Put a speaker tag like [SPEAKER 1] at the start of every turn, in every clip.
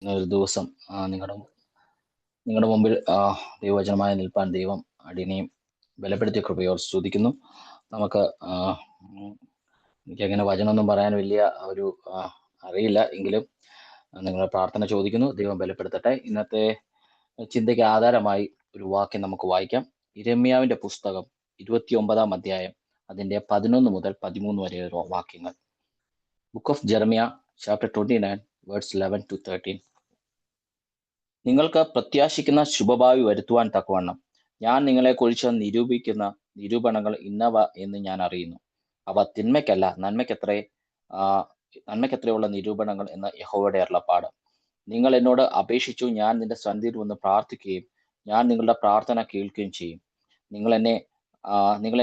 [SPEAKER 1] ഒരു ദിവസം നിങ്ങളുടെ മുമ്പിൽ ദൈവവചനമായി നിൽപ്പാൻ ദൈവം അടിയനെയും ബലപ്പെടുത്തിയ കൃപയോട് സ്തുതിക്കുന്നു. നമുക്ക് എനിക്കങ്ങനെ വചനമൊന്നും പറയാൻ വലിയ ഒരു അറിയില്ല, എങ്കിലും നിങ്ങളുടെ പ്രാർത്ഥന ചോദിക്കുന്നു. ദൈവം ബലപ്പെടുത്തട്ടെ. ഇന്നത്തെ ചിന്തയ്ക്ക് ആധാരമായി ഒരു വാക്യം നമുക്ക് വായിക്കാം. യിരെമ്യാവിന്റെ പുസ്തകം 29 അധ്യായം അതിന്റെ 11 മുതൽ 13 വരെയുള്ള വാക്യങ്ങൾ. Book of Jeremiah chapter 29 words 11 to 13. നിങ്ങൾക്ക് പ്രത്യാശിക്കുന്ന ശുഭഭാവി വരുത്തുവാൻ തക്കവണ്ണം ഞാൻ നിങ്ങളെ കുറിച്ച് നിരൂപിക്കുന്ന നിരൂപണങ്ങൾ ഇന്നവ എന്ന് ഞാൻ അറിയുന്നു. അവ തിന്മയ്ക്കല്ല നന്മയ്ക്കത്രയുള്ള നിരൂപണങ്ങൾ എന്ന യഹോവയുടെ അരുളപ്പാട്. നിങ്ങൾ എന്നോട് അപേക്ഷിച്ചു, ഞാൻ നിന്റെ സന്നിധിയിൽ വന്ന് പ്രാർത്ഥിക്കുകയും ഞാൻ നിങ്ങളുടെ പ്രാർത്ഥന കേൾക്കുകയും ചെയ്യും. നിങ്ങൾ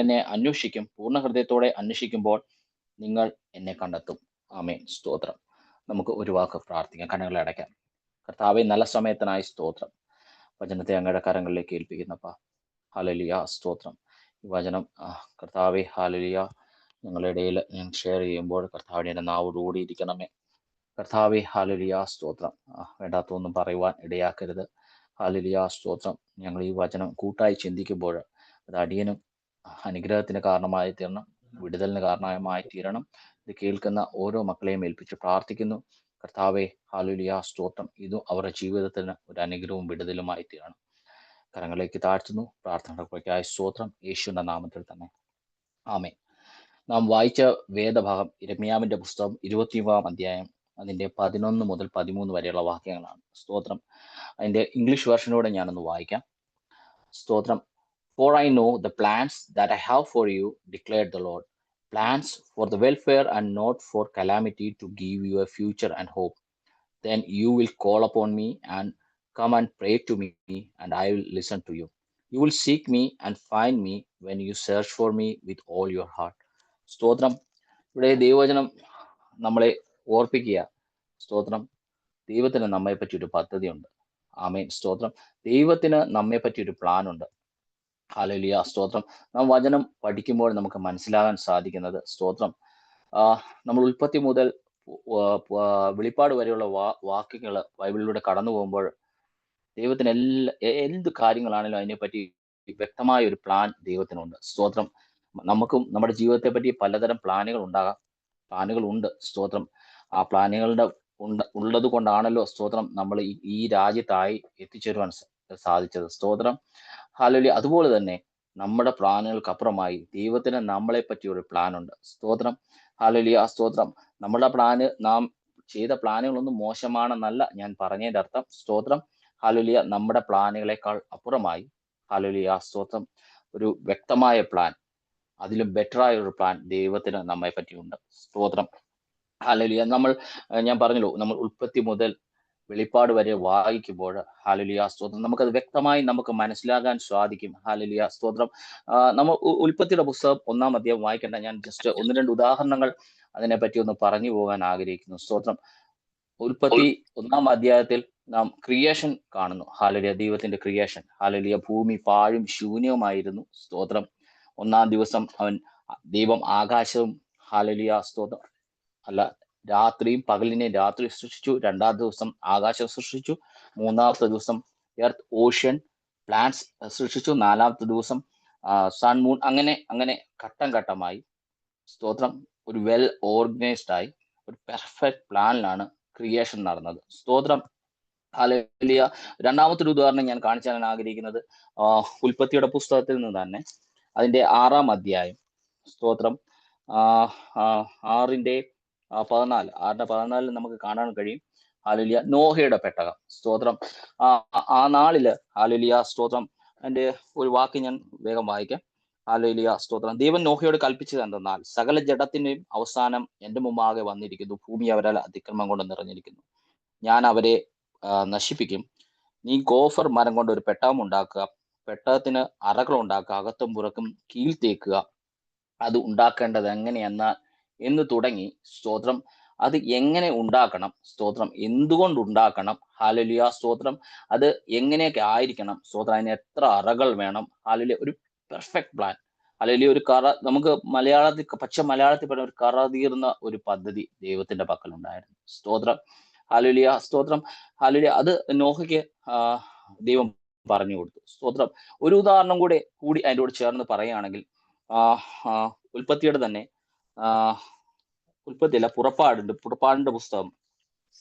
[SPEAKER 1] എന്നെ അന്വേഷിക്കും, പൂർണ്ണ ഹൃദയത്തോടെ അന്വേഷിക്കുമ്പോൾ നിങ്ങൾ എന്നെ കണ്ടെത്തും. ആമേൻ. സ്തോത്രം. നമുക്ക് ഒരു വാക്ക് പ്രാർത്ഥിക്കാം. കണ്ണുകളെ അടയ്ക്കാം. കർത്താവെ, നല്ല സമയത്തിനായി സ്തോത്രം. വചനത്തെ അങ്ങയുടെ കരങ്ങളിലേക്ക് ഏൽപ്പിക്കുന്നപ്പ. ഹല്ലേലൂയ. സ്തോത്രം. ഈ വചനം കർത്താവെ, ഹല്ലേലൂയ, ഞങ്ങളുടെ ഇടയിൽ ഞാൻ ഷെയർ ചെയ്യുമ്പോൾ കർത്താവിനെ എൻ്റെ നാവോടുകൂടി ഇരിക്കണമേ. കർത്താവെ, ഹല്ലേലൂയ. സ്തോത്രം. വേണ്ടാത്തൊന്നും പറയുവാൻ ഇടയാക്കരുത്. ഹല്ലേലൂയ. സ്തോത്രം. ഞങ്ങൾ ഈ വചനം കൂട്ടായി ചിന്തിക്കുമ്പോൾ അത് അടിയനും അനുഗ്രഹത്തിന് കാരണമായി തീരണം, വിടുതലിന് കാരണമായി തീരണം. ഇത് കേൾക്കുന്ന ഓരോ മക്കളെയും ഏൽപ്പിച്ച് പ്രാർത്ഥിക്കുന്നു. കർത്താവെ, ഹല്ലേലൂയ. സ്തോത്രം. ഇതും അവരുടെ ജീവിതത്തിന് ഒരു അനുഗ്രഹവും വിടുതലുമായി തീരണം. കരങ്ങളിലേക്ക് താഴ്ത്തുന്നു. പ്രാർത്ഥനയ്ക്കായി സ്തോത്രം, യേശുവിന്റെ നാമത്തിൽ തന്നെ. ആമേൻ. നാം വായിച്ച വേദഭാഗം യിരെമ്യാവിന്റെ പുസ്തകം 29 അധ്യായം അതിന്റെ 11 മുതൽ 13 വരെയുള്ള വാക്യങ്ങളാണ്. സ്തോത്രം. അതിന്റെ ഇംഗ്ലീഷ് വേർഷനോടെ ഞാനൊന്ന് വായിക്കാം. സ്തോത്രം. For I know the plans that I have for you, declared the Lord, plans for the welfare and not for calamity, to give you a future and hope. Then you will call upon me and come and pray to me, and I will listen to you. You will seek me and find me when you search for me with all your heart. സ്തോത്രം. ഇവിടെ ദൈവവചനം നമ്മളെ ഓർപ്പിക്കുക. സ്തോത്രം. ദൈവത്തിന് നമ്മെ പറ്റി ഒരു പദ്ധതിയുണ്ട്. ആമേൻ. സ്തോത്രം. ദൈവത്തിന് നമ്മെ പറ്റി ഒരു പ്ലാൻ ഉണ്ട്. ഹല്ലേലൂയ. സ്തോത്രം. നാം വചനം പഠിക്കുമ്പോൾ നമുക്ക് മനസ്സിലാകാൻ സാധിക്കുന്നത്, സ്തോത്രം, നമ്മൾ ഉൽപ്പത്തി മുതൽ വെളിപ്പാട് വരെയുള്ള വാക്യങ്ങൾ ബൈബിളിലൂടെ കടന്നു പോകുമ്പോൾ ദൈവത്തിന് എന്ത് കാര്യങ്ങളാണെങ്കിലും അതിനെപ്പറ്റി വ്യക്തമായ ഒരു പ്ലാൻ ദൈവത്തിനുണ്ട്. സ്തോത്രം. നമുക്കും നമ്മുടെ ജീവിതത്തെ പറ്റി പലതരം പ്ലാനുകൾ ഉണ്ട്. സ്തോത്രം. ആ പ്ലാനുകളുടെ ഉള്ളത് കൊണ്ടാണല്ലോ സ്തോത്രം നമ്മൾ ഈ രാജ്യത്തായി എത്തിച്ചേരുവാൻ സാധിച്ചത്. സ്തോത്രം. ഹല്ലേലൂയ. അതുപോലെ തന്നെ നമ്മുടെ പ്ലാനുകൾക്ക് അപ്പുറമായി ദൈവത്തിന് നമ്മളെ പറ്റി ഒരു പ്ലാൻ ഉണ്ട്. സ്തോത്രം. ഹല്ലേലൂയ. സ്തോത്രം. നമ്മുടെ നാം ചെയ്ത പ്ലാനുകളൊന്നും മോശമാണെന്നല്ല ഞാൻ പറഞ്ഞതിന്റെ അർത്ഥം. സ്തോത്രം. ഹല്ലേലൂയ. നമ്മുടെ പ്ലാനുകളെക്കാൾ അപ്പുറമായി, ഹല്ലേലൂയ, സ്തോത്രം, ഒരു വ്യക്തമായ പ്ലാൻ, അതിലും ബെറ്ററായ ഒരു പ്ലാൻ ദൈവത്തിന് നമ്മെ പറ്റിയുണ്ട്. സ്തോത്രം. ഹല്ലേലൂയ. ഞാൻ പറഞ്ഞല്ലോ, നമ്മൾ ഉൽപ്പത്തി മുതൽ വെളിപ്പാട് വരെ വായിക്കുമ്പോൾ, ഹല്ലേലൂയ, സ്തോത്രം, നമുക്കത് വ്യക്തമായി നമുക്ക് മനസ്സിലാകാൻ സാധിക്കും. ഹല്ലേലൂയ. സ്തോത്രം. നമ്മൾ ഉൽപ്പത്തിയുടെ പുസ്തകം 1 അധ്യായം വായിക്കേണ്ട. ഞാൻ ജസ്റ്റ് 1-2 ഉദാഹരണങ്ങൾ അതിനെപ്പറ്റി ഒന്ന് പറഞ്ഞു പോകാൻ ആഗ്രഹിക്കുന്നു. സ്തോത്രം. ഉൽപ്പത്തി 1 അധ്യായത്തിൽ നാം ക്രിയേഷൻ കാണുന്നു. ഹല്ലേലൂയ. ദൈവത്തിന്റെ ക്രിയേഷൻ. ഹല്ലേലൂയ. ഭൂമി പാഴും ശൂന്യവുമായിരുന്നു. സ്തോത്രം. 1-ാം ദിവസം ദൈവം ആകാശവും, ഹല്ലേലൂയ, സ്തോത്രം, അല്ല, രാത്രിയും പകലിനെയും രാത്രി സൃഷ്ടിച്ചു. 2-ാം ദിവസം ആകാശം സൃഷ്ടിച്ചു. 3-ാമത്തെ ദിവസം എർത്ത്, ഓഷ്യൻ, പ്ലാന്റ്സ് സൃഷ്ടിച്ചു. 4-ാമത്തെ ദിവസം സൺ, മൂൺ, അങ്ങനെ ഘട്ടം ഘട്ടമായി, സ്തോത്രം, ഒരു വെൽ ഓർഗനൈസ്ഡ് ആയി ഒരു പെർഫെക്റ്റ് പ്ലാനിലാണ് ക്രിയേഷൻ നടന്നത്. സ്തോത്രം. ഹല്ലേലൂയ. 2-ാമത്തെ ഒരു ഉദാഹരണം ഞാൻ കാണിച്ചു തരാൻ ആഗ്രഹിക്കുന്നത് ഉൽപ്പത്തിയുടെ പുസ്തകത്തിൽ നിന്ന് തന്നെ, അതിന്റെ 6-ാം അധ്യായം. സ്തോത്രം. 6-14 നമുക്ക് കാണാൻ കഴിയും. ഹല്ലേലൂയ. നോഹയുടെ പെട്ടകം. സ്തോത്രം. ആ നാളില്, ഹല്ലേലൂയ, സ്തോത്രം, അതിന്റെ ഒരു വാക്ക് ഞാൻ വേഗം വായിക്കാം. ഹല്ലേലൂയ. സ്തോത്രം. ദൈവം നോഹയോട് കൽപ്പിച്ചത് എന്തെന്നാൽ, സകല ജഡത്തിന്റെയും അവസാനം എന്റെ മുമ്പാകെ വന്നിരിക്കുന്നു. ഭൂമി അവരാൽ അതിക്രമം കൊണ്ട് നിറഞ്ഞിരിക്കുന്നു. ഞാൻ അവരെ നശിപ്പിക്കും. നീ ഗോഫർ മരം കൊണ്ട് ഒരു പെട്ടകം ഉണ്ടാക്കുക. പെട്ടകത്തിന് അറകൾ ഉണ്ടാക്കുക. അകത്തും പുറക്കും കീൽ തേക്കുക. അത് ഉണ്ടാക്കേണ്ടത് എന്ന് തുടങ്ങി. സ്തോത്രം. അത് എങ്ങനെ ഉണ്ടാക്കണം, സ്തോത്രം, എന്തുകൊണ്ട് ഉണ്ടാക്കണം, ഹല്ലേലൂയ, സ്തോത്രം, അത് എങ്ങനെയൊക്കെ ആയിരിക്കണം, സ്തോത്രം, അതിന് എത്ര അറകൾ വേണം, ഹല്ലേലൂയ, ഒരു പെർഫെക്റ്റ് പ്ലാൻ, ഹല്ലേലൂയ, ഒരു നമുക്ക് പച്ച മലയാളത്തിൽ പറഞ്ഞ ഒരു കറ തീർന്ന ഒരു പദ്ധതി ദൈവത്തിന്റെ പക്കലുണ്ടായിരുന്നു. സ്തോത്രം. ഹല്ലേലൂയ സ്തോത്രം. ഹല്ലേലൂയ അത് നോഹയ്ക്ക് ദൈവം പറഞ്ഞു കൊടുത്തു. സ്തോത്രം. ഒരു ഉദാഹരണം കൂടി അതിന്റെ കൂടെ ചേർന്ന് പറയുകയാണെങ്കിൽ ഉൽപ്പത്തിയുടെ തന്നെ ഉൽപ്പത്തിയല്ല പുറപ്പാടിന്റെ പുസ്തകം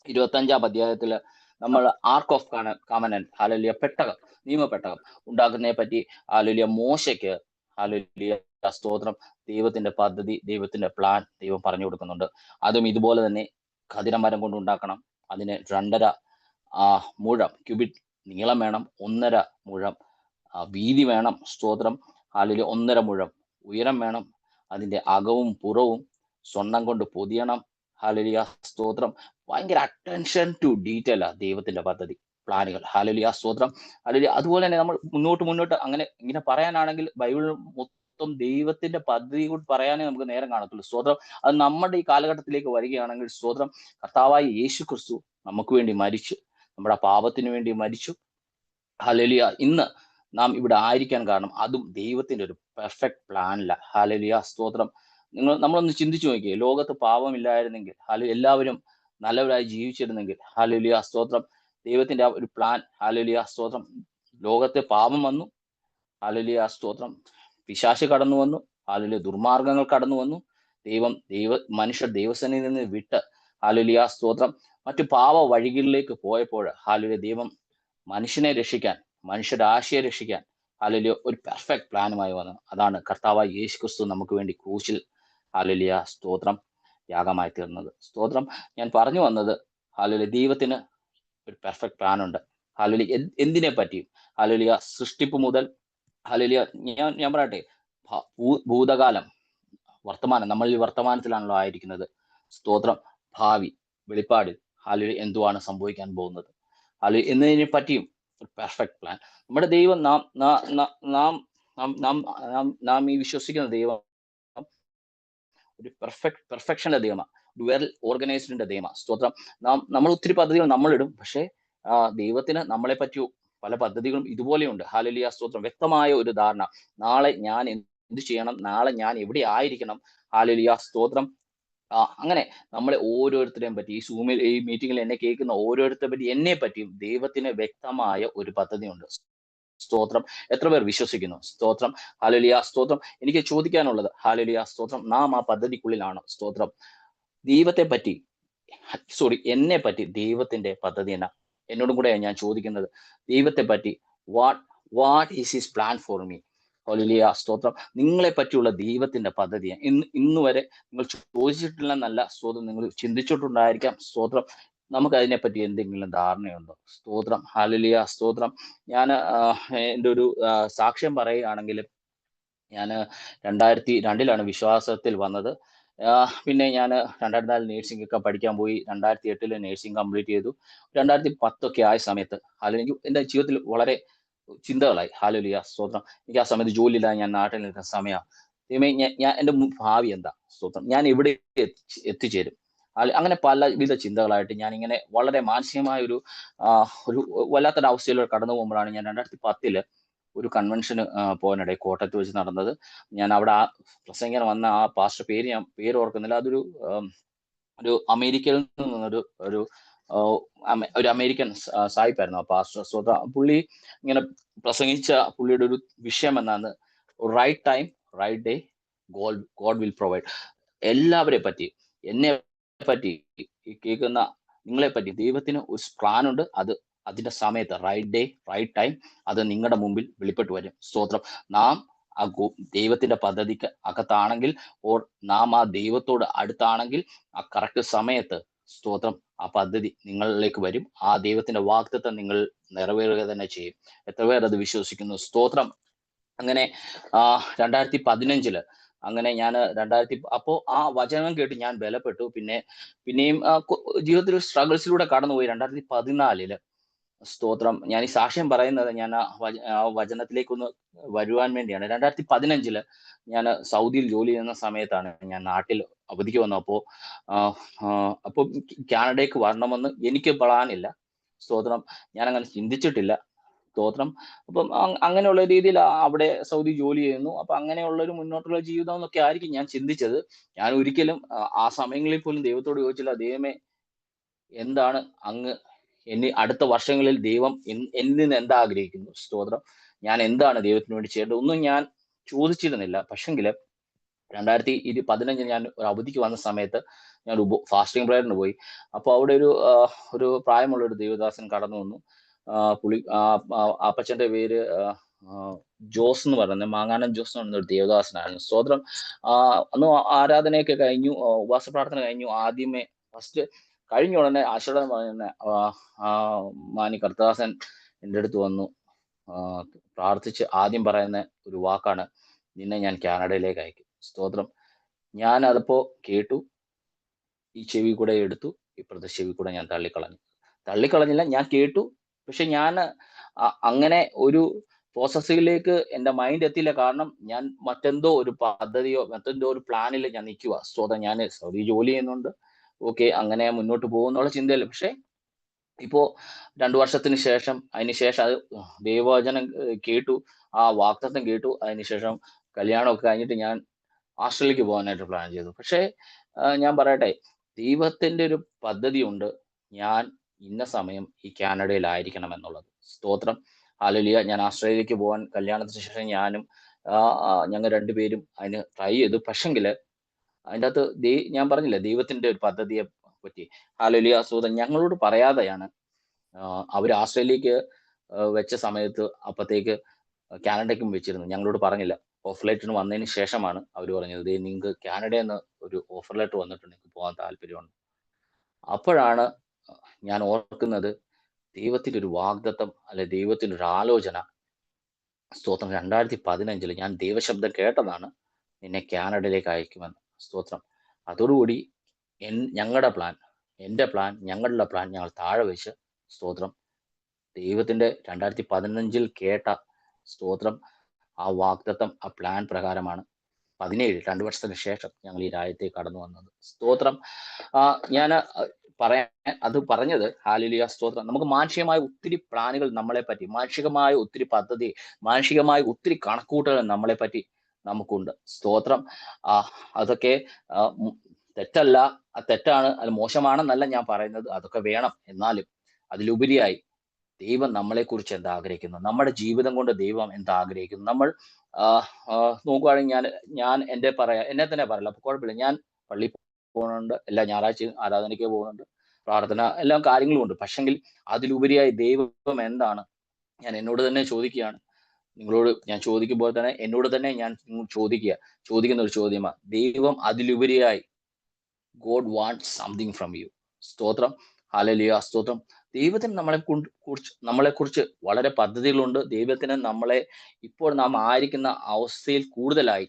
[SPEAKER 1] 25-ാം അധ്യായത്തില് നമ്മൾ ആർക്ക് ഓഫ് കവനന്റ് ഹല്ലേലൂയ പെട്ടകം, നിയമപ്പെട്ടകം ഉണ്ടാക്കുന്നതിനെ പറ്റി ഹല്ലേലൂയ മോശയ്ക്ക് ഹല്ലേലൂയ സ്തോത്രം ദൈവത്തിന്റെ പദ്ധതി, ദൈവത്തിന്റെ പ്ലാൻ ദൈവം പറഞ്ഞു കൊടുക്കുന്നുണ്ട്. അതും ഇതുപോലെ തന്നെ ഖദിരമരം കൊണ്ട് ഉണ്ടാക്കണം. അതിന് 2.5 മുഴം ക്യൂബിറ്റ് നീളം വേണം, 1.5 മുഴം വീതി വേണം. സ്തോത്രം. ഹല്ലേലൂയ 1.5 മുഴം ഉയരം വേണം. അതിന്റെ അകവും പുറവും സ്വർണം കൊണ്ട് പൊതിയണം. ഹല്ലേലൂയ സ്തോത്രം. ഭയങ്കര അറ്റൻഷൻ ടു ഡീറ്റെയിൽ ദൈവത്തിന്റെ പദ്ധതി, പ്ലാനുകൾ. ഹല്ലേലൂയ സ്തോത്രം. ഹല്ലേലൂയ അതുപോലെ തന്നെ നമ്മൾ മുന്നോട്ട് അങ്ങനെ ഇങ്ങനെ പറയാനാണെങ്കിൽ ബൈബിൾ മൊത്തം ദൈവത്തിന്റെ പദ്ധതി കൂടി പറയാനേ നമുക്ക് നേരം കാണത്തുള്ളൂ. സ്തോത്രം. അത് നമ്മുടെ ഈ കാലഘട്ടത്തിലേക്ക് വരികയാണെങ്കിൽ സ്തോത്രം, കർത്താവായ യേശു ക്രിസ്തു നമുക്ക് വേണ്ടി മരിച്ചു, നമ്മുടെ പാപത്തിന് വേണ്ടി മരിച്ചു. ഹല്ലേലൂയ ഇന്ന് നാം ഇവിടെ ആയിരിക്കാൻ കാരണം അതും ദൈവത്തിന്റെ ഒരു പെർഫെക്റ്റ് പ്ലാനില്ല. ഹല്ലേലൂയ സ്തോത്രം. നമ്മളൊന്ന് ചിന്തിച്ചു നോക്കിയേ, ലോകത്ത് പാപമില്ലായിരുന്നെങ്കിൽ, എല്ലാവരും നല്ലവരായി ജീവിച്ചിരുന്നെങ്കിൽ, ഹല്ലേലൂയ സ്തോത്രം, ദൈവത്തിന്റെ ആ ഒരു പ്ലാൻ, ഹല്ലേലൂയ സ്തോത്രം, ലോകത്തെ പാപം വന്നു, ഹല്ലേലൂയ സ്തോത്രം, പിശാച് കടന്നു വന്നു, ഹല്ലേലൂയ ദുർമാർഗങ്ങൾ കടന്നു വന്നു, മനുഷ്യർ ദൈവസന്നിധിയിൽ നിന്ന് വിട്ട്, ഹല്ലേലൂയ സ്തോത്രം, മറ്റു പാപ വഴികളിലേക്ക് പോയപ്പോൾ, ഹല്ലേലൂയ ദൈവം മനുഷ്യനെ രക്ഷിക്കാൻ, മനുഷ്യരാശിയെ രക്ഷിക്കാൻ, ഹല്ലേലൂയ ഒരു പെർഫെക്റ്റ് പ്ലാനുമായി വന്നു. അതാണ് കർത്താവായ യേശു ക്രിസ്തു നമുക്ക് വേണ്ടി ക്രൂശിൽ ഹല്ലേലൂയ സ്തോത്രം യാഗമായി തീർന്നത്. സ്തോത്രം. ഞാൻ പറഞ്ഞു വന്നത് ഹല്ലേലൂയ ദൈവത്തിന് ഒരു പെർഫെക്റ്റ് പ്ലാൻ ഉണ്ട്. ഹല്ലേലൂയ എന്തിനെ പറ്റിയും, ഹല്ലേലൂയ സൃഷ്ടിപ്പ് മുതൽ, ഹല്ലേലൂയ ഞാൻ പറയട്ടെ, ഭൂതകാലം, വർത്തമാനം, നമ്മൾ ഈ വർത്തമാനത്തിലാണല്ലോ ആയിരിക്കുന്നത്. സ്തോത്രം. ഭാവി, വെളിപ്പാടിൽ ഹല്ലേലൂയ എന്തുവാണ് സംഭവിക്കാൻ പോകുന്നത്, ഹല്ലേലൂയ എന്നതിനെ പറ്റിയും ഒരു പെർഫെക്റ്റ് പ്ലാൻ നമ്മുടെ ദൈവം. നാം ഈ വിശ്വസിക്കുന്ന ദൈവം ഒരു പെർഫെക്ഷന്റെ ദൈവമാണ്, വെൽ ഓർഗനൈസ്ഡിന്റെ ദൈവമാണ്. സ്തോത്രം. നമ്മൾ ഒത്തിരി പദ്ധതികൾ നമ്മളിടും, പക്ഷേ ദൈവത്തിന് നമ്മളെ പറ്റി പല പദ്ധതികളും ഇതുപോലെയുണ്ട്. ഹല്ലേലൂയ സ്തോത്രം. വ്യക്തമായ ഒരു ധാരണ, നാളെ ഞാൻ എന്ത് ചെയ്യണം, നാളെ ഞാൻ എവിടെ ആയിരിക്കണം. ഹല്ലേലൂയ സ്തോത്രം. അങ്ങനെ നമ്മളെ ഓരോരുത്തരെയും പറ്റി, ഈ മീറ്റിംഗിൽ എന്നെ കേൾക്കുന്ന ഓരോരുത്തരെ പറ്റി, എന്നെ പറ്റിയും ദൈവത്തിന് വ്യക്തമായ ഒരു പദ്ധതിയുണ്ട്. സ്തോത്രം. എത്ര പേർ വിശ്വസിക്കുന്നു? സ്തോത്രം. ഹല്ലേലൂയ സ്തോത്രം. എനിക്ക് ചോദിക്കാനുള്ളത്, ഹല്ലേലൂയ സ്തോത്രം, നാം ആ പദ്ധതിക്കുള്ളിലാണ്. സ്തോത്രം. ദൈവത്തെ പറ്റി, എന്നെ പറ്റി ദൈവത്തിന്റെ പദ്ധതി എന്നാ? എന്നോടും കൂടെ ഞാൻ ചോദിക്കുന്നത്, ദൈവത്തെ പറ്റി what is his plan for me? Hallelujah സ്തോത്രം. നിങ്ങളെ പറ്റിയുള്ള ദൈവത്തിന്റെ പദ്ധതി ഇന്ന് വരെ നിങ്ങൾ ചോദിച്ചിട്ടില്ലെന്നല്ല, സ്തോത്രം, നിങ്ങൾ ചിന്തിച്ചിട്ടുണ്ടായിരിക്കാം. സ്തോത്രം. നമുക്ക് അതിനെപ്പറ്റി എന്തെങ്കിലും ധാരണയുണ്ടോ? സ്തോത്രം. ഹല്ലേലൂയ സ്തോത്രം. ഞാൻ എൻ്റെ ഒരു സാക്ഷ്യം പറയുകയാണെങ്കിൽ, ഞാൻ 2002 വിശ്വാസത്തിൽ വന്നത്. പിന്നെ ഞാൻ 2004 നേഴ്സിംഗ് ഒക്കെ പഠിക്കാൻ പോയി. 2008 നേഴ്സിംഗ് കംപ്ലീറ്റ് ചെയ്തു. 2010 ആയ സമയത്ത് അല്ലെങ്കിൽ എൻ്റെ ജീവിതത്തിൽ വളരെ ചിന്തകളായി. ഹല്ലേലൂയ സ്തോത്രം. എനിക്ക് ആ സമയത്ത് ജോലിയില്ലാതെ ഞാൻ നാട്ടിൽ നിൽക്കുന്ന സമയമാണ്. ദൈവമേ, ഞാൻ എൻ്റെ ഭാവി എന്താ? സ്തോത്രം. ഞാൻ എവിടെ എത്തിച്ചേരും? അങ്ങനെ പലവിധ ചിന്തകളായിട്ട് ഞാൻ ഇങ്ങനെ വളരെ മാനസികമായ ഒരു വല്ലാത്തൊരു അവസ്ഥയിലൂടെ കടന്നു പോകുമ്പോഴാണ് ഞാൻ 2010 ഒരു കൺവെൻഷന് പോകാനിടയിൽ, കോട്ടയത്ത് വെച്ച് നടന്നത്. ഞാൻ അവിടെ പ്രസംഗിക്കാൻ വന്ന ആ പാസ്റ്റർ ഞാൻ പേര് ഓർക്കുന്നില്ല. അതൊരു ഒരു അമേരിക്കയിൽ നിന്നൊരു ഒരു അമേരിക്കൻ സായിപ്പായിരുന്നു ആ പാസ്റ്റർ. സോ പുള്ളി ഇങ്ങനെ പ്രസംഗിച്ച പുള്ളിയുടെ ഒരു വിഷയം എന്നാണ്, right time, right day, God will provide. എല്ലാവരെ പറ്റി, എന്നെ പറ്റി, കേൾക്കുന്ന നിങ്ങളെ പറ്റി ദൈവത്തിന് ഒരു പ്ലാൻ ഉണ്ട്. അതിന്റെ സമയത്ത്, റൈറ്റ് ഡേ, റൈറ്റ് ടൈം, അത് നിങ്ങളുടെ മുമ്പിൽ വെളിപ്പെട്ട് വരും. സ്തോത്രം. നാം ആ ദൈവത്തിന്റെ പദ്ധതിക്ക് അകത്താണെങ്കിൽ, നാം ആ ദൈവത്തോട് അടുത്താണെങ്കിൽ, ആ കറക്റ്റ് സമയത്ത്, സ്തോത്രം, ആ പദ്ധതി നിങ്ങളിലേക്ക് വരും. ആ ദൈവത്തിന്റെ വാഗ്ദത്തം നിങ്ങൾ നിറവേറുക തന്നെ ചെയ്യും. എത്ര പേർ അത് വിശ്വസിക്കുന്നു? സ്തോത്രം. അങ്ങനെ 2015 അങ്ങനെ ഞാൻ അപ്പോ ആ വചനം കേട്ട് ഞാൻ ബലപ്പെട്ടു. പിന്നെയും ജീവിതത്തിൽ സ്ട്രഗിൾസിലൂടെ കടന്നുപോയി. 2014 സ്തോത്രം. ഞാൻ ഈ സാക്ഷ്യം പറയുന്നത് ഞാൻ ആ വചനത്തിലേക്കൊന്ന് വരുവാൻ വേണ്ടിയാണ്. 2015 ഞാൻ സൗദിയിൽ ജോലി ചെയ്യുന്ന സമയത്താണ് ഞാൻ നാട്ടിൽ അവധിക്ക് വന്നപ്പോ അപ്പൊ കാനഡയ്ക്ക് വരണമെന്ന് എനിക്ക് പ്ലാനില്ല. സ്തോത്രം. ഞാൻ അങ്ങനെ ചിന്തിച്ചിട്ടില്ല. സ്തോത്രം. അപ്പം അങ്ങനെയുള്ള രീതിയിൽ അവിടെ സൗദി ജോലി ചെയ്യുന്നു. അപ്പൊ അങ്ങനെയുള്ള ഒരു മുന്നോട്ടുള്ള ജീവിതം എന്നൊക്കെ ആയിരിക്കും ഞാൻ ചിന്തിച്ചത്. ഞാൻ ഒരിക്കലും ആ സമയങ്ങളിൽ പോലും ദൈവത്തോട് ചോദിച്ചില്ല, ദൈവമേ, എന്താണ് അങ്ങ് അടുത്ത വർഷങ്ങളിൽ ദൈവം എന്നിൽ നിന്ന് എന്താ ആഗ്രഹിക്കുന്നു? സ്തോത്രം. ഞാൻ എന്താണ് ദൈവത്തിന് വേണ്ടി ചെയ്യേണ്ടത്? ഒന്നും ഞാൻ ചോദിച്ചിരുന്നില്ല. പക്ഷെങ്കില് 2015 ഞാൻ ഒരു അവധിക്ക് വന്ന സമയത്ത് ഞാൻ ഫാസ്റ്റിംഗ് പ്രയറിന് പോയി. അപ്പൊ അവിടെ ഒരു പ്രായമുള്ള ഒരു ദേവദാസൻ കടന്നു വന്നു. പുള്ളി അപ്പച്ചന്റെ പേര് ജോസ് എന്ന് പറയുന്നത്, മാങ്ങാനം ജോസ് എന്ന് പറയുന്ന ഒരു ദേവദാസനായിരുന്നു. സ്തോത്രം. അന്ന് ആരാധനയൊക്കെ കഴിഞ്ഞു, ഉപവാസ പ്രാർത്ഥന കഴിഞ്ഞു. ആദ്യമേ ഫസ്റ്റ് കഴിഞ്ഞ ഉടനെ ആശീർവാദം പറയുന്ന മാനി കർത്തദാസൻ എൻ്റെ അടുത്ത് വന്നു. പ്രാർത്ഥിച്ച് ആദ്യം പറയുന്ന ഒരു വാക്കാണ്, നിന്നെ ഞാൻ കാനഡയിലേക്ക് അയക്കും. സ്തോത്രം. ഞാൻ അതിപ്പോ കേട്ടു, ഈ ചെവി കൂടെ എടുത്തു, ഇപ്പുറത്തെ ചെവി കൂടെ ഞാൻ തള്ളിക്കളഞ്ഞു. തള്ളിക്കളഞ്ഞില്ല, ഞാൻ കേട്ടു. പക്ഷെ ഞാൻ അങ്ങനെ ഒരു പ്രോസസ്സിലേക്ക് എൻ്റെ മൈൻഡ് എത്തിയില്ല. കാരണം ഞാൻ മറ്റെന്തോ ഒരു പദ്ധതിയോ മറ്റെന്തോ ഒരു പ്ലാനിൽ ഞാൻ നിൽക്കുക. സ്തോത്രം. ഞാൻ സൗദി ജോലി ചെയ്യുന്നുണ്ട്, ഓക്കെ, അങ്ങനെ മുന്നോട്ട് പോകുന്നുള്ള ചിന്തയില്ല. പക്ഷെ ഇപ്പോ 2 വർഷത്തിന് ശേഷം, അതിനുശേഷം അത് ദൈവവചനം കേട്ടു, ആ വാഗ്ദത്തം കേട്ടു. അതിനുശേഷം കല്യാണമൊക്കെ കഴിഞ്ഞിട്ട് ഞാൻ ആസ്ട്രേലിയക്ക് പോകാനായിട്ട് പ്ലാൻ ചെയ്തു. പക്ഷേ ഞാൻ പറയട്ടെ, ദൈവത്തിന്റെ ഒരു പദ്ധതിയുണ്ട്. ഞാൻ ഇന്ന സമയം ഈ കാനഡയിലായിരിക്കണം എന്നുള്ളത്. സ്തോത്രം. ഹല്ലേലൂയ. ഞാൻ ആസ്ട്രേലിയക്ക് പോകാൻ കല്യാണത്തിന് ശേഷം ഞാനും ഞങ്ങൾ രണ്ടുപേരും അതിന് ട്രൈ ചെയ്തു. പക്ഷെങ്കില് അതിൻ്റെ അകത്ത് ഞാൻ പറഞ്ഞില്ലേ ദൈവത്തിന്റെ ഒരു പദ്ധതിയെ പറ്റി. ഹല്ലേലൂയ. സ്തോത്രം. ഞങ്ങളോട് പറയാതെയാണ് അവര് ആസ്ട്രേലിയക്ക് വെച്ച സമയത്ത് അപ്പത്തേക്ക് കാനഡയ്ക്കും വെച്ചിരുന്നു. ഞങ്ങളോട് പറഞ്ഞില്ല. ഓഫർ ലെറ്ററിന് വന്നതിന് ശേഷമാണ് അവർ പറഞ്ഞത്, ദേ നിങ്ങൾക്ക് കാനഡയിൽ നിന്ന് ഒരു ഓഫർ ലെറ്റർ വന്നിട്ടുണ്ട്, നിങ്ങൾക്ക് പോകാൻ താല്പര്യമുണ്ട്. അപ്പോഴാണ് ഞാൻ ഓർക്കുന്നത്, ദൈവത്തിന്റെ ഒരു വാഗ്ദത്തം, അല്ലെ ദൈവത്തിന്റെ ഒരു ആലോചന. സ്തോത്രം. 2015 ഞാൻ ദൈവശബ്ദം കേട്ടതാണ്, നിന്നെ കാനഡയിലേക്ക് അയക്കുമെന്ന്. സ്തോത്രം. അതോടുകൂടി ഞങ്ങളുടെ പ്ലാൻ, എൻ്റെ പ്ലാൻ, ഞങ്ങളുടെ പ്ലാൻ ഞങ്ങൾ താഴെ വെച്ച്, സ്തോത്രം, ദൈവത്തിന്റെ 2015 കേട്ട, സ്തോത്രം, ആ വാഗ്ദത്തം, ആ പ്ലാൻ പ്രകാരമാണ് 2 വർഷത്തിന് ശേഷം ഞങ്ങൾ ഈ രാജ്യത്തേക്ക് കടന്നു വന്നത്. സ്തോത്രം. ഞാൻ അത് പറഞ്ഞത്, ഹാലേലൂയ, സ്തോത്രം, നമുക്ക് മാനുഷികമായ ഒത്തിരി പ്ലാനുകൾ നമ്മളെ പറ്റി, മാനുഷികമായ ഒത്തിരി പദ്ധതി, മാനുഷികമായ ഒത്തിരി കണക്കൂട്ടലുകൾ നമ്മളെ പറ്റി നമുക്കുണ്ട്. സ്തോത്രം. അതൊക്കെ തെറ്റല്ല, തെറ്റാണ്, അത് മോശമാണെന്നല്ല ഞാൻ പറയുന്നത്. അതൊക്കെ വേണം. എന്നാലും അതിലുപരിയായി ദൈവം നമ്മളെക്കുറിച്ച് എന്താ ആഗ്രഹിക്കുന്നു, നമ്മുടെ ജീവിതം കൊണ്ട് ദൈവം എന്താ ആഗ്രഹിക്കുന്നു. നമ്മൾ നോക്കുവാണെങ്കിൽ ഞാൻ എന്നെ തന്നെ പറയില്ല, അപ്പൊ കുഴപ്പമില്ല. ഞാൻ പള്ളിയിൽ പോകുന്നുണ്ട്, എല്ലാ ഞായറാഴ്ചയും ആരാധനയ്ക്ക് പോകുന്നുണ്ട്, പ്രാർത്ഥന, എല്ലാ കാര്യങ്ങളും ഉണ്ട്. പക്ഷെങ്കിൽ അതിലുപരിയായി ദൈവം എന്താണ്, ഞാൻ എന്നോട് തന്നെ ചോദിക്കുകയാണ്. നിങ്ങളോട് ഞാൻ ചോദിക്കുമ്പോൾ തന്നെ എന്നോട് തന്നെ ഞാൻ ചോദിക്കുന്ന ഒരു ചോദ്യമാണ്, ദൈവം അതിലുപരിയായി, God wants something from you. സ്തോത്രം. ഹല്ലേലൂയ. സ്തോത്രം. ദൈവത്തിന് നമ്മളെക്കുറിച്ച് വളരെ പദ്ധതികളുണ്ട്. ദൈവത്തിന് ഇപ്പോൾ നാം ആയിരിക്കുന്ന അവസ്ഥയിൽ കൂടുതലായി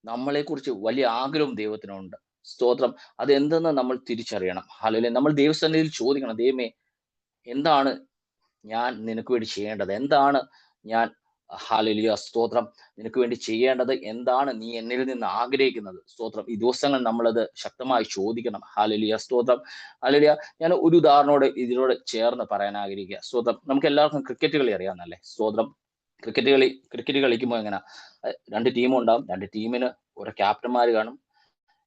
[SPEAKER 1] നമ്മളെക്കുറിച്ച് വലിയ ആഗ്രഹം ദൈവത്തിനുണ്ട്. സ്തോത്രം. അതെന്തെന്ന് നമ്മൾ തിരിച്ചറിയണം. ഹല്ലേലൂയ. നമ്മൾ ദൈവസന്നിധിയിൽ ചോദിക്കണം, ദൈവമേ, എന്താണ് ഞാൻ നിനക്ക് വേണ്ടി ചെയ്യേണ്ടത്? എന്താണ് ഞാൻ, ഹല്ലേലൂയ, സ്തോത്രം, നിനക്ക് വേണ്ടി ചെയ്യേണ്ടത് എന്താണ്? നീ എന്നിൽ നിന്ന് ആഗ്രഹിക്കുന്നത്? സ്തോത്രം. ഈ ദിവസങ്ങൾ നമ്മളത് ശക്തമായി ചോദിക്കണം. ഹല്ലേലൂയ, സ്തോത്രം. ഹല്ലേലൂയ. ഞാൻ ഒരു ഉദാഹരണോട് ഇതിനോട് ചേർന്ന് പറയാൻ ആഗ്രഹിക്കുക. സ്തോത്രം. നമുക്ക് എല്ലാവർക്കും ക്രിക്കറ്റ് കളി അറിയാവുന്നല്ലേ? സ്തോത്രം. ക്രിക്കറ്റ് കളിക്കുമ്പോൾ എങ്ങനെയാ, 2 ടീം ഉണ്ടാവും. 2 ടീമിന് ഓരോ ക്യാപ്റ്റന്മാർ കാണും.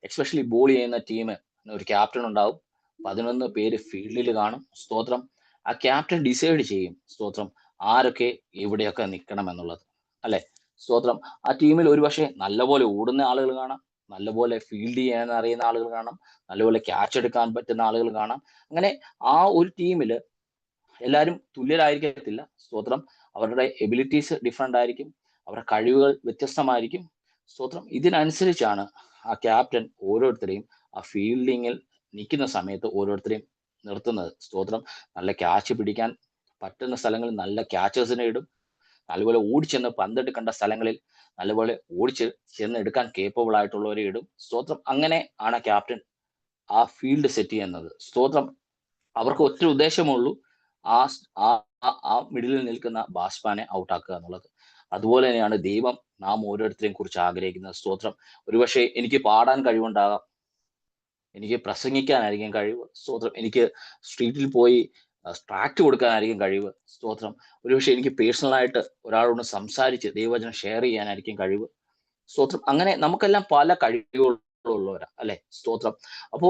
[SPEAKER 1] എസ്പെഷ്യലി ബോൾ ചെയ്യുന്ന ടീം ഒരു ക്യാപ്റ്റൻ ഉണ്ടാവും. 11 പേര് ഫീൽഡിൽ കാണും. സ്തോത്രം. ആ ക്യാപ്റ്റൻ ഡിസൈഡ് ചെയ്യും, സ്തോത്രം, ആരൊക്കെ എവിടെയൊക്കെ നിൽക്കണം എന്നുള്ളത്, അല്ലെ? സ്തോത്രം. ആ ടീമിൽ ഒരുപക്ഷെ നല്ലപോലെ ഓടുന്ന ആളുകൾ കാണാം, നല്ലപോലെ ഫീൽഡ് ചെയ്യാൻ അറിയുന്ന ആളുകൾ കാണാം, നല്ലപോലെ ക്യാച്ച് എടുക്കാൻ പറ്റുന്ന ആളുകൾ കാണാം. അങ്ങനെ ആ ഒരു ടീമിൽ എല്ലാവരും തുല്യരായിരിക്കത്തില്ല. സ്തോത്രം. അവരുടെ എബിലിറ്റീസ് ഡിഫറെന്റ് ആയിരിക്കും, അവരുടെ കഴിവുകൾ വ്യത്യസ്തമായിരിക്കും. സ്തോത്രം. ഇതിനനുസരിച്ചാണ് ആ ക്യാപ്റ്റൻ ഓരോരുത്തരെയും ആ ഫീൽഡിങ്ങിൽ നിൽക്കുന്ന സമയത്ത് ഓരോരുത്തരെയും നിർത്തുന്നത്. സ്തോത്രം. നല്ല ക്യാച്ച് പിടിക്കാൻ പറ്റുന്ന സ്ഥലങ്ങളിൽ നല്ല ക്യാച്ചേഴ്സിനെ ഇടും. നല്ലപോലെ ഓടിച്ചെന്ന് പന്തെടുക്കേണ്ട സ്ഥലങ്ങളിൽ നല്ലപോലെ ചെന്ന് എടുക്കാൻ കേപ്പബിൾ ആയിട്ടുള്ളവരെ ഇടും. സ്തോത്രം. അങ്ങനെ ആണ് ക്യാപ്റ്റൻ ആ ഫീൽഡ് സെറ്റ് ചെയ്യുന്നത്. സ്തോത്രം. അവർക്ക് ഒറ്റ ഉദ്ദേശമുള്ളൂ, ആ ആ മിഡിലിൽ നിൽക്കുന്ന ബാറ്റ്സ്മാനെ ഔട്ടാക്കുക എന്നുള്ളത്. അതുപോലെ തന്നെയാണ് ദൈവം നാം ഓരോരുത്തരെയും കുറിച്ച് ആഗ്രഹിക്കുന്നത്. സ്തോത്രം. ഒരുപക്ഷെ എനിക്ക് പാടാൻ കഴിവുണ്ടാകാം, എനിക്ക് പ്രസംഗിക്കാനായിരിക്കും കഴിവ്. സ്തോത്രം. എനിക്ക് സ്ട്രീറ്റിൽ പോയി ട്രാക്ട് കൊടുക്കാനായിരിക്കും കഴിവ്. സ്തോത്രം. ഒരുപക്ഷെ എനിക്ക് പേഴ്സണലായിട്ട് ഒരാളോട് സംസാരിച്ച് ദൈവവചനം ഷെയർ ചെയ്യാനായിരിക്കും കഴിവ്. സ്തോത്രം. അങ്ങനെ നമുക്കെല്ലാം പല കഴിവുകൾ ഉള്ളവരാ അല്ലെ? സ്തോത്രം. അപ്പോ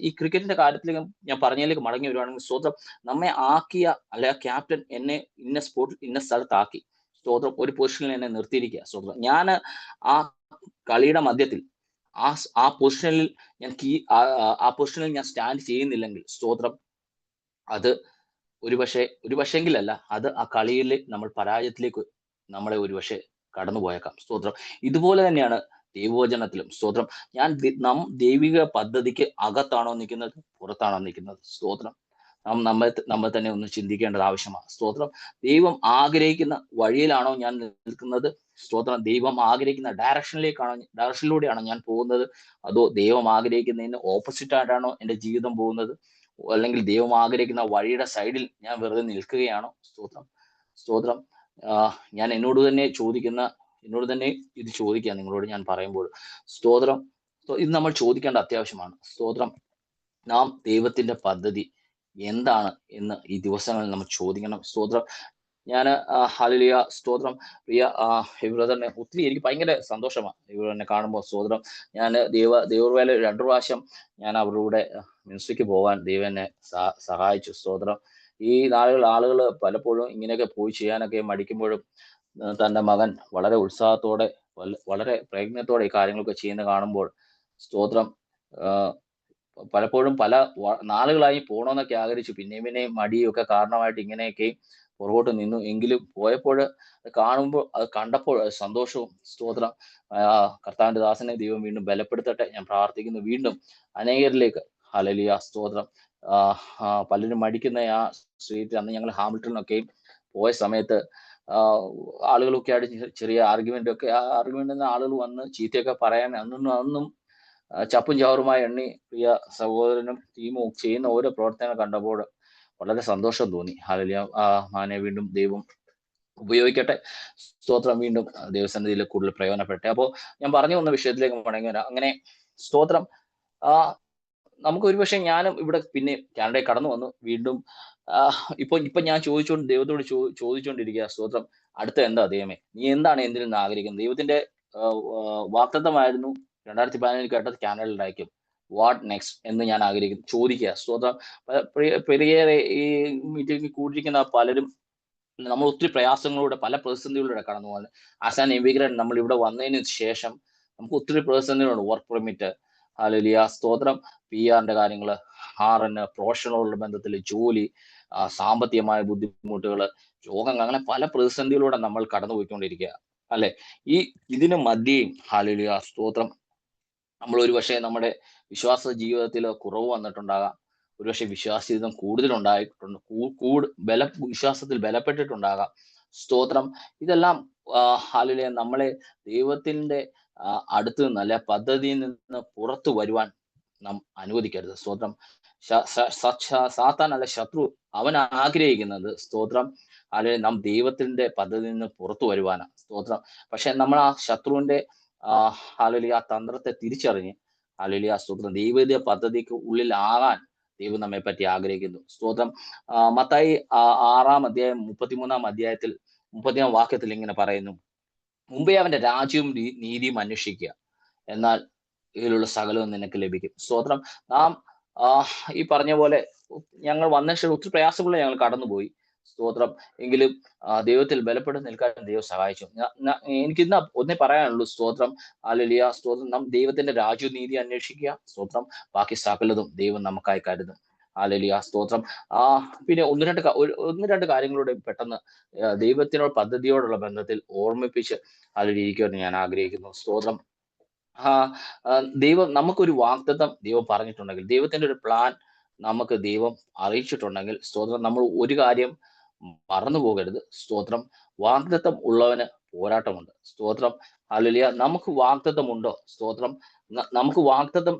[SPEAKER 1] ഈ ക്രിക്കറ്റിന്റെ കാര്യത്തിലേക്ക് ഞാൻ പറഞ്ഞതിലേക്ക് മടങ്ങി വരുവാണെങ്കിൽ സ്തോത്രം, നമ്മെ ആക്കിയ അല്ലെ ക്യാപ്റ്റൻ എന്നെ ഇന്ന സ്പോട്ടിൽ ഇന്ന സ്ഥലത്താക്കി. സ്തോത്രം, ഒരു പൊസിഷനിൽ എന്നെ നിർത്തിയിരിക്കുക. സ്തോത്രം, ഞാൻ ആ കളിയുടെ മധ്യത്തിൽ ആ പൊസിഷനിൽ ഞാൻ ആ പൊസിഷനിൽ ഞാൻ സ്റ്റാൻഡ് ചെയ്യുന്നില്ലെങ്കിൽ സ്തോത്രം, അത് ഒരു പക്ഷെങ്കിലല്ല, അത് ആ കളിയിൽ നമ്മൾ പരാജയത്തിലേക്ക് നമ്മളെ ഒരുപക്ഷെ കടന്നു പോയേക്കാം. സ്തോത്രം. ഇതുപോലെ തന്നെയാണ് ദൈവവചനത്തിലും. സ്തോത്രം, ഞാൻ ദൈവിക പദ്ധതിക്ക് അകത്താണോ നിൽക്കുന്നത്, പുറത്താണോ നിൽക്കുന്നത്? സ്തോത്രം, നമ്മൾ തന്നെ ഒന്ന് ചിന്തിക്കേണ്ടത് ആവശ്യമാണ്. സ്തോത്രം, ദൈവം ആഗ്രഹിക്കുന്ന വഴിയിലാണോ ഞാൻ നിൽക്കുന്നത്? സ്തോത്രം, ദൈവം ആഗ്രഹിക്കുന്ന ഡയറക്ഷനിലൂടെയാണോ ഞാൻ പോകുന്നത്? അതോ ദൈവം ആഗ്രഹിക്കുന്നതിന് ഓപ്പോസിറ്റ് ആയിട്ടാണോ എൻ്റെ ജീവിതം പോകുന്നത്? അല്ലെങ്കിൽ ദൈവം ആഗ്രഹിക്കുന്ന വഴിയുടെ സൈഡിൽ ഞാൻ വെറുതെ നിൽക്കുകയാണോ? സ്തോത്രം. സ്തോത്രം, ഞാൻ എന്നോട് തന്നെ ഇത് ചോദിക്കുക നിങ്ങളോട് ഞാൻ പറയുമ്പോൾ. സ്തോത്രം, ഇത് നമ്മൾ ചോദിക്കേണ്ട അത്യാവശ്യമാണ്. സ്തോത്രം, നാം ദൈവത്തിന്റെ പദ്ധതി എന്താണ് എന്ന് ഈ ദിവസങ്ങളിൽ നമ്മൾ ചോദിക്കണം. സ്തോത്രം, ഞാൻ ഹല്ലേലൂയ, സ്തോത്രം, പ്രിയ ബ്രദറിനെ ഒത്തിരി എനിക്ക് ഭയങ്കര സന്തോഷമാണ് ഇവരെന്നെ കാണുമ്പോൾ. സ്തോത്രം, ഞാൻ ദൈവവേല 2 പ്രാവശ്യം ഞാൻ അവരുടെ മിനിസ്ട്രിക്ക് പോകാൻ ദൈവം എന്നെ സഹായിച്ചു. സ്തോത്രം, ഈ ആളുകൾ പലപ്പോഴും ഇങ്ങനെയൊക്കെ പോയി ചെയ്യാനൊക്കെ മടിക്കുമ്പോഴും തന്റെ മകൻ വളരെ ഉത്സാഹത്തോടെ വളരെ പ്രയത്നത്തോടെ ഈ കാര്യങ്ങളൊക്കെ ചെയ്യുന്ന കാണുമ്പോൾ സ്തോത്രം, പലപ്പോഴും നാളുകളായി പോകണമെന്നൊക്കെ ആഗ്രഹിച്ചു, പിന്നെയും മടിയൊക്കെ കാരണമായിട്ട് ഇങ്ങനെയൊക്കെ പുറകോട്ട് നിന്നു. എങ്കിലും പോയപ്പോൾ അത് കണ്ടപ്പോൾ സന്തോഷവും. സ്തോത്രം, കർത്താവിന്റെ ദാസനെ ദൈവം വീണ്ടും ബലപ്പെടുത്തട്ടെ. ഞാൻ പ്രാർത്ഥിക്കുന്നു വീണ്ടും അനേകരിലേക്ക്. ഹല്ലേലൂയ, സ്തോത്രം. പലരും മടിക്കുന്ന ആ സ്ട്രീറ്റിൽ അന്ന് ഞങ്ങൾ ഹാമിൽട്ടണിലൊക്കെയും പോയ സമയത്ത് ആളുകളൊക്കെ ആയിട്ട് ചെറിയ ആർഗ്യുമെന്റ് ഒക്കെ, ആ ആർഗ്യുമെന്റിൽ ആളുകൾ വന്ന് ചീത്തയൊക്കെ പറയാൻ അതൊന്നും ചപ്പും ചവറുമായി എണ്ണി പ്രിയ സഹോദരനും ടീമും ചെയ്യുന്ന ഓരോ പ്രവർത്തനങ്ങൾ കണ്ടപ്പോൾ വളരെ സന്തോഷം തോന്നി. ഹല്ലേലൂയ, മാനെ വീണ്ടും ദൈവം ഉപയോഗിക്കട്ടെ. സ്തോത്രം, വീണ്ടും ദൈവസന്നിധിയിൽ കൂടുതൽ പ്രയോജനപ്പെട്ടെ. അപ്പോൾ ഞാൻ പറഞ്ഞു വന്ന വിഷയത്തിലേക്ക് മടങ്ങി വരാം. അങ്ങനെ സ്തോത്രം, നമുക്ക് ഒരുപക്ഷെ ഞാനും ഇവിടെ പിന്നെ കാനഡയിൽ കടന്നു വന്നു വീണ്ടും. ഇപ്പൊ ഞാൻ ദൈവത്തോട് ചോദിച്ചുകൊണ്ടിരിക്കുക, സ്തോത്രം, അടുത്ത എന്താ ദൈവമേ, നീ എന്താണ് എന്തിൽ നിന്ന് ആഗ്രഹിക്കുന്നത്? ദൈവത്തിന്റെ വാഗ്ദത്തമായിരുന്നു 2015 കേട്ടത് കാനഡയിലായിരിക്കും. വാട്ട് നെക്സ്റ്റ് എന്ന് ഞാൻ ചോദിക്കുക. സ്തോത്രം, പെരിയേറെ ഈ മീറ്റിംഗിൽ കൂടിയിരിക്കുന്ന പലരും നമ്മൾ ഒത്തിരി പ്രയാസങ്ങളിലൂടെ പല പ്രതിസന്ധികളിലൂടെ കടന്നു പോകുന്നത്. ആസ് ആൻ ഇമിഗ്രന്റ് നമ്മൾ ഇവിടെ വന്നതിന് ശേഷം നമുക്ക് ഒത്തിരി പ്രതിസന്ധികളുണ്ട്. വർക്ക് പെർമിറ്റ്, ഹല്ലേലൂയ, സ്തോത്രം, PR-ന്റെ കാര്യങ്ങൾ, RN, പ്രൊഫഷണലുള്ള ബന്ധത്തിൽ ജോലി, സാമ്പത്തികമായ ബുദ്ധിമുട്ടുകൾ, രോഗങ്ങൾ, അങ്ങനെ പല പ്രതിസന്ധികളിലൂടെ നമ്മൾ കടന്നു പോയിക്കൊണ്ടിരിക്കുക അല്ലെ? ഇതിന് മധ്യേയും ഹല്ലേലൂയ, സ്തോത്രം, നമ്മൾ ഒരുപക്ഷെ നമ്മുടെ വിശ്വാസ ജീവിതത്തിൽ കുറവ് വന്നിട്ടുണ്ടാകാം. ഒരുപക്ഷെ വിശ്വാസജീവിതം വിശ്വാസത്തിൽ ബലപ്പെട്ടിട്ടുണ്ടാകാം. സ്തോത്രം, ഇതെല്ലാം ഹല്ലേലൂയ നമ്മളെ ദൈവത്തിന്റെ അടുത്ത് നിന്ന് അല്ലെ പദ്ധതിയിൽ നിന്ന് പുറത്തു വരുവാൻ നാം അനുവദിക്കരുത്. സ്തോത്രം, സാത്താൻ അല്ല ശത്രു, അവൻ ആഗ്രഹിക്കുന്നത് സ്തോത്രം അല്ലെങ്കിൽ നാം ദൈവത്തിന്റെ പദ്ധതിയിൽ നിന്ന് പുറത്തു വരുവാനാണ്. സ്തോത്രം, പക്ഷെ നമ്മൾ ആ ശത്രുവിന്റെ ഹല്ലേലൂയ ആ തന്ത്രത്തെ തിരിച്ചറിഞ്ഞ് ഹല്ലേലൂയ, സ്തോത്രം, ദൈവീയ പദ്ധതിക്ക് ഉള്ളിലാകാൻ ദൈവം നമ്മെ പറ്റി ആഗ്രഹിക്കുന്നു. സ്തോത്രം, മത്തായി 6-ാം അധ്യായം 33-ാം അധ്യായത്തിൽ 30-ാം വാക്യത്തിൽ ഇങ്ങനെ പറയുന്നു, മുമ്പേ അവന്റെ രാജ്യവും നീതിയും അന്വേഷിക്കുക, എന്നാൽ ഇതിലുള്ള സകലവും നിനക്ക് ലഭിക്കും. സ്തോത്രം, നാം ഈ പറഞ്ഞ പോലെ ഞങ്ങൾ വന്ന ശേഷം ഒത്തിരി പ്രയാസങ്ങളിൽ ഞങ്ങൾ കടന്നുപോയി. സ്തോത്രം, എങ്കിലും ദൈവത്തിൽ ബലപ്പെട്ട് നിൽക്കാൻ ദൈവം സഹായിച്ചു. എനിക്ക് ഇന്ന് ഒന്നേ പറയാനുള്ളൂ. സ്തോത്രം, ഹല്ലേലൂയ, സ്തോത്രം, നാം ദൈവത്തിന്റെ രാജ്യവും നീതി അന്വേഷിക്കുക. സ്തോത്രം, ബാക്കി സകലതും ദൈവം നമുക്കായി കരുതും. ഹല്ലേലൂയ, സ്തോത്രം. പിന്നെ ഒന്ന് രണ്ട് കാര്യങ്ങളൂടെ പെട്ടെന്ന് ദൈവത്തിനോട് പദ്ധതിയോടുള്ള ബന്ധത്തിൽ ഓർമ്മിപ്പിച്ച് അതിലിരിക്കുമെന്ന് ഞാൻ ആഗ്രഹിക്കുന്നു. സ്തോത്രം, ദൈവം നമുക്കൊരു വാഗ്ദത്തം ദൈവം പറഞ്ഞിട്ടുണ്ടെങ്കിൽ, ദൈവത്തിന്റെ ഒരു പ്ലാൻ നമുക്ക് ദൈവം അറിയിച്ചിട്ടുണ്ടെങ്കിൽ, സ്തോത്രം, നമ്മൾ ഒരു കാര്യം മറന്നു പോകരുത്. സ്തോത്രം, വാഗ്ദത്തം ഉള്ളവന് പോരാട്ടമുണ്ട്. സ്തോത്രം, ഹല്ലേലൂയ, നമുക്ക് വാഗ്ദത്തം ഉണ്ടോ? സ്തോത്രം, നമുക്ക് വാഗ്ദത്തം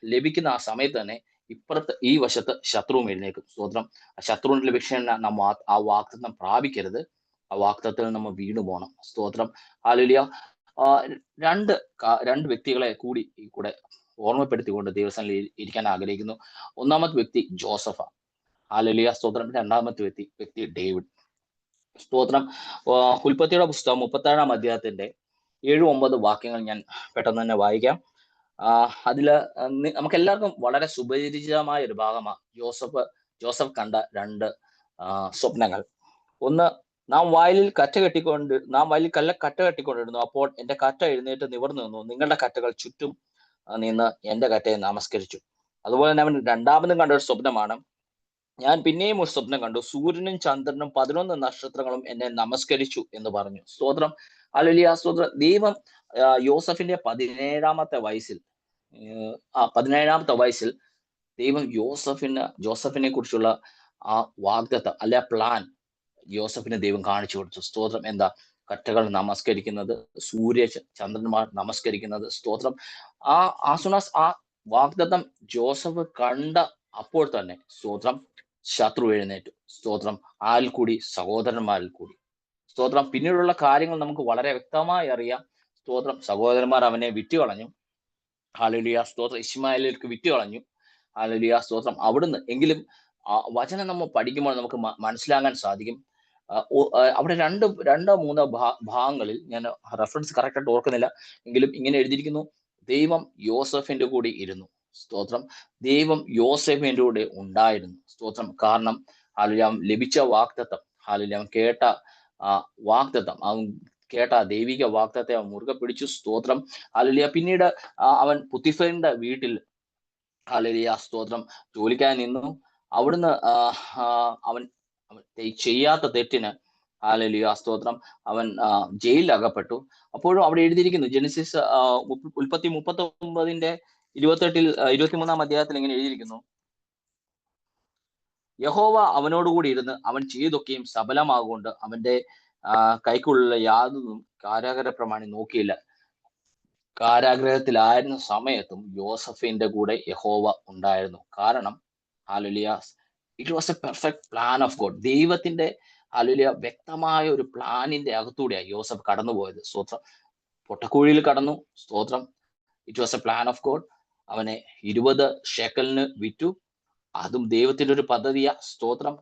[SPEAKER 1] ലഭിക്കുന്ന ആ സമയത്ത് തന്നെ ഇപ്പുറത്ത് ഈ വശത്ത് ശത്രുവും എഴുന്നേക്കും. സ്തോത്രം, ശത്രുവിന്റെ ലക്ഷ്യം നമ്മ ആ വാഗ്ദത്തം പ്രാപിക്കരുത്, ആ വാഗ്ദത്തത്തിൽ നമ്മൾ വീണു പോകണം. സ്തോത്രം, ഹല്ലേലൂയ. രണ്ട് വ്യക്തികളെ കൂടെ ഓർമ്മപ്പെടുത്തിക്കൊണ്ട് ദൈവസന്നിധിയിൽ ഇരിക്കാൻ ആഗ്രഹിക്കുന്നു. ഒന്നാമത്തെ വ്യക്തി ജോസഫ, ഹല്ലേലൂയ, സ്തോത്രം. രണ്ടാമത്തെ വ്യക്തി ഡേവിഡ്. സ്തോത്രം, ഉൽപ്പത്തിയുടെ പുസ്തകം 37-ാം അധ്യായത്തിന്റെ 7-9 വാക്യങ്ങൾ ഞാൻ പെട്ടെന്ന് തന്നെ വായിക്കാം. അതില് നമുക്ക് എല്ലാവർക്കും വളരെ സുപരിചിതമായ ഒരു ഭാഗമാണ് ജോസഫ് കണ്ട രണ്ട് സ്വപ്നങ്ങൾ. ഒന്ന്, നാം വയലിൽ കറ്റ കെട്ടിക്കൊണ്ടിരുന്നു, അപ്പോൾ എന്റെ കറ്റ എഴുന്നേറ്റ് നിവർന്നു നിന്നു, നിങ്ങളുടെ കറ്റകൾ ചുറ്റും നിന്ന് എന്റെ കറ്റയെ നമസ്കരിച്ചു. അതുപോലെ തന്നെ അവൻ രണ്ടാമതും കണ്ട ഒരു സ്വപ്നമാണ്, ഞാൻ പിന്നെയും ഒരു സ്വപ്നം കണ്ടു, സൂര്യനും ചന്ദ്രനും 11 നക്ഷത്രങ്ങളും എന്നെ നമസ്കരിച്ചു എന്ന് പറഞ്ഞു. സ്തോത്രം. ഹല്ലേലൂയ. സ്തോത്രം. ദൈവം യോസഫിന്റെ 17-ാമത്തെ വയസ്സിൽ ദൈവം ജോസഫിനെ കുറിച്ചുള്ള ആ വാഗ്ദത്തം അല്ലെ ആ പ്ലാൻ യോസഫിന് ദൈവം കാണിച്ചു കൊടുത്തു. സ്തോത്രം. എന്താ? കറ്റകൾ നമസ്കരിക്കുന്നത്, ചന്ദ്രന്മാർ നമസ്കരിക്കുന്നത്. സ്തോത്രം. ആ വാഗ്ദത്തം ജോസഫ് കണ്ട അപ്പോൾ തന്നെ, സ്തോത്രം, ശത്രു എഴുന്നേറ്റു. സ്തോത്രം. ആൽ കൂടി, സഹോദരന്മാരിൽ കൂടി. സ്തോത്രം. പിന്നീടുള്ള കാര്യങ്ങൾ നമുക്ക് വളരെ വ്യക്തമായി അറിയാം. സ്തോത്രം. സഹോദരന്മാർ അവനെ വിറ്റുകളഞ്ഞു. ഹല്ലേലൂയ. സ്തോത്രം. ഇശ്മായേലിലേക്ക് വിറ്റുകളഞ്ഞു. ഹല്ലേലൂയ. സ്തോത്രം. അവിടുന്ന് എങ്കിലും വചനം നമ്മൾ പഠിക്കുമ്പോൾ നമുക്ക് മനസ്സിലാകാൻ സാധിക്കും. അവിടെ രണ്ടോ മൂന്നോ ഭാഗങ്ങളിൽ, ഞാൻ റെഫറൻസ് കറക്റ്റ് ആയിട്ട് ഓർക്കുന്നില്ല, എങ്കിലും ഇങ്ങനെ എഴുതിയിരിക്കുന്നു, ദൈവം യോസഫിന്റെ കൂടെ ഇരുന്നു. സ്തോത്രം. ദൈവം യോസഫിന്റെ കൂടെ ഉണ്ടായിരുന്നു. സ്തോത്രം. കാരണം ഹല്ലേലൂയ, ലഭിച്ച വാഗ്ദത്തം, ഹല്ലേലൂയ, അവൻ കേട്ട ദൈവിക വാഗ്ദത്തത്തെ അവൻ മുറുകെ പിടിച്ചു. സ്തോത്രം. ഹല്ലേലൂയ. പിന്നീട് അവൻ പുത്തിഫറിന്റെ വീട്ടിൽ, ഹല്ലേലൂയ, സ്തോത്രം, ജോലിക്കായി നിന്നു. അവിടുന്ന് അവൻ ചെയ്യാത്ത തെറ്റിന്, ഹല്ലേലൂയ, സ്തോത്രം, അവൻ ജയിലിൽ അകപ്പെട്ടു. അപ്പോഴും അവിടെ എഴുതിയിരിക്കുന്നു, ജെനസിസ് 39 23-ാം അധ്യായത്തിൽ ഇങ്ങനെ എഴുതിയിരിക്കുന്നു, യഹോവ അവനോടുകൂടി ഇരുന്ന് അവൻ ചെയ്തൊക്കെയും സഫലമാകൊണ്ട് അവന്റെ കൈക്കുള്ള യാതൊന്നും കാരാഗൃഹ പ്രമാണി നോക്കിയില്ല. കാരാഗ്രഹത്തിലായിരുന്ന സമയത്തും യോസഫിന്റെ കൂടെ യഹോവ ഉണ്ടായിരുന്നു. കാരണം hallelujah, it was A perfect plan of God. ദൈവത്തിന്റെ ഹല്ലേലൂയ വ്യക്തമായ ഒരു പ്ലാനിന്റെ അകത്തൂടെയാണ് യോസഫ് കടന്നുപോയത്. സ്തോത്രം. പൊട്ടക്കുഴിയിൽ കടന്നു. സ്തോത്രം. It was A plan of God. അവനെ 20 ഷെക്കലിന് വിറ്റു. അതും ദൈവത്തിന്റെ ഒരു പദ്ധതിയാ. സ്തോത്രം.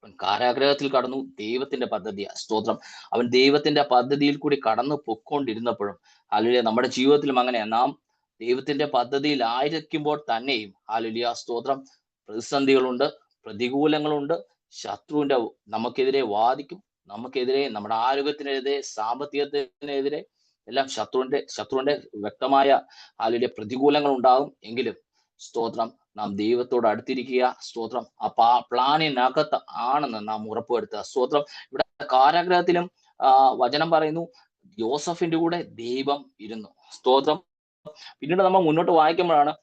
[SPEAKER 1] അവൻ കാരാഗ്രഹത്തിൽ കടന്നു. ദൈവത്തിന്റെ പദ്ധതിയാ. സ്തോത്രം. അവൻ ദൈവത്തിന്റെ പദ്ധതിയിൽ കൂടി കടന്നു പൊക്കോണ്ടിരുന്നപ്പോഴും, ഹല്ലേലൂയ, നമ്മുടെ ജീവിതത്തിലും അങ്ങനെയാ. നാം ദൈവത്തിന്റെ പദ്ധതിയിലായിരിക്കുമ്പോൾ തന്നെയും, ഹല്ലേലൂയ, സ്തോത്രം, പ്രതിസന്ധികളുണ്ട്, പ്രതികൂലങ്ങളുണ്ട്. ശത്രുവിന്റെ നമുക്കെതിരെ വാദിക്കും, നമുക്കെതിരെ, നമ്മുടെ ആരോഗ്യത്തിനെതിരെ, സാമ്പത്തികത്തിനെതിരെ എല്ലാം ശത്രുവിന്റെ വ്യക്തമായ ഹല്ലേലൂയ പ്രതികൂലങ്ങൾ ഉണ്ടാകും. എങ്കിലും സ്തോത്രം, നാം ദൈവത്തോട് അടുത്തിരിക്കുക. സ്തോത്രം. അപ്പൊ ആ പ്ലാനിനകത്ത് ആണെന്ന് നാം ഉറപ്പുവരുത്തുക. സ്തോത്രം. ഇവിടെ കാരാഗ്രഹത്തിലും വചനം പറയുന്നു, യോസഫിന്റെ കൂടെ ദൈവം ഇരുന്നു. സ്തോത്രം. പിന്നീട് നമ്മൾ മുന്നോട്ട് വായിക്കുമ്പോഴാണ്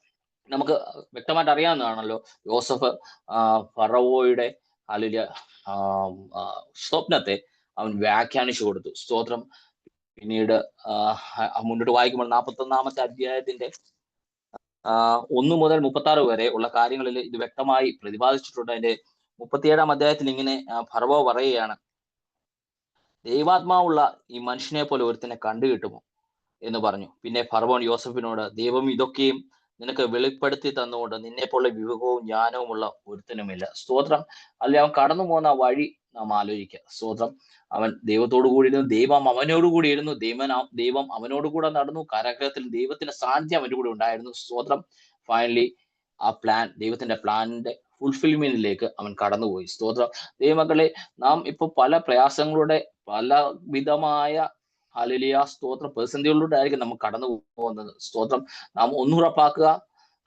[SPEAKER 1] നമുക്ക് വ്യക്തമായിട്ട് അറിയാവുന്നതാണല്ലോ, യോസഫ് ഫറവോയുടെ അല്ലെങ്കിൽ സ്വപ്നത്തെ അവൻ വ്യാഖ്യാനിച്ചു കൊടുത്തു. സ്തോത്രം. പിന്നീട് മുന്നോട്ട് വായിക്കുമ്പോൾ 41-ാമത്തെ അധ്യായത്തിന്റെ 1 മുതൽ 36 വരെ ഉള്ള കാര്യങ്ങളിൽ ഇത് വ്യക്തമായി പ്രതിപാദിച്ചിട്ടുണ്ട്. അതിന്റെ 37-ാം അധ്യായത്തിൽ ഇങ്ങനെ ഫറവോ പറയുകയാണ്, ദൈവാത്മാവുള്ള ഈ മനുഷ്യനെ പോലെ ഒരുത്തനെ കണ്ടുകിട്ടുമോ എന്ന് പറഞ്ഞു. പിന്നെ ഫറവോൻ യോസഫിനോട്, ദൈവം ഇതൊക്കെയും നിനക്ക് വെളിപ്പെടുത്തി തന്നുകൊണ്ട് നിന്നെ പോലെ വിവേകവും ജ്ഞാനവും ഉള്ള ഒരുത്തനുമില്ല. സ്തോത്രം. അല്ലെ, അവൻ കടന്നു പോകുന്ന വഴി നാം ആലോചിക്കുക. സ്തോത്രം. അവൻ ദൈവത്തോടു കൂടി ഇരുന്നു, ദൈവം അവനോട് കൂടി ഇരുന്നു, ദൈവം അവനോട് കൂടെ നടന്നു. കാരാഗ്രഹത്തിൽ ദൈവത്തിന്റെ സാന്നിധ്യം അവന്റെ കൂടെ ഉണ്ടായിരുന്നു. സ്തോത്രം. ഫൈനലി ആ ദൈവത്തിന്റെ പ്ലാനിന്റെ ഫുൾഫിൽമെന്റിലേക്ക് അവൻ കടന്നുപോയി. സ്തോത്രം. ദൈവമക്കളെ, നാം ഇപ്പൊ പല പ്രയാസങ്ങളുടെ, പല വിധമായ ഹല്ലേലൂയ, സ്തോത്രം, പ്രതിസന്ധികളിലൂടെ ആയിരിക്കും നമ്മൾ കടന്നു പോകുന്നത്. സ്തോത്രം. നാം ഒന്നുറപ്പാക്കുക,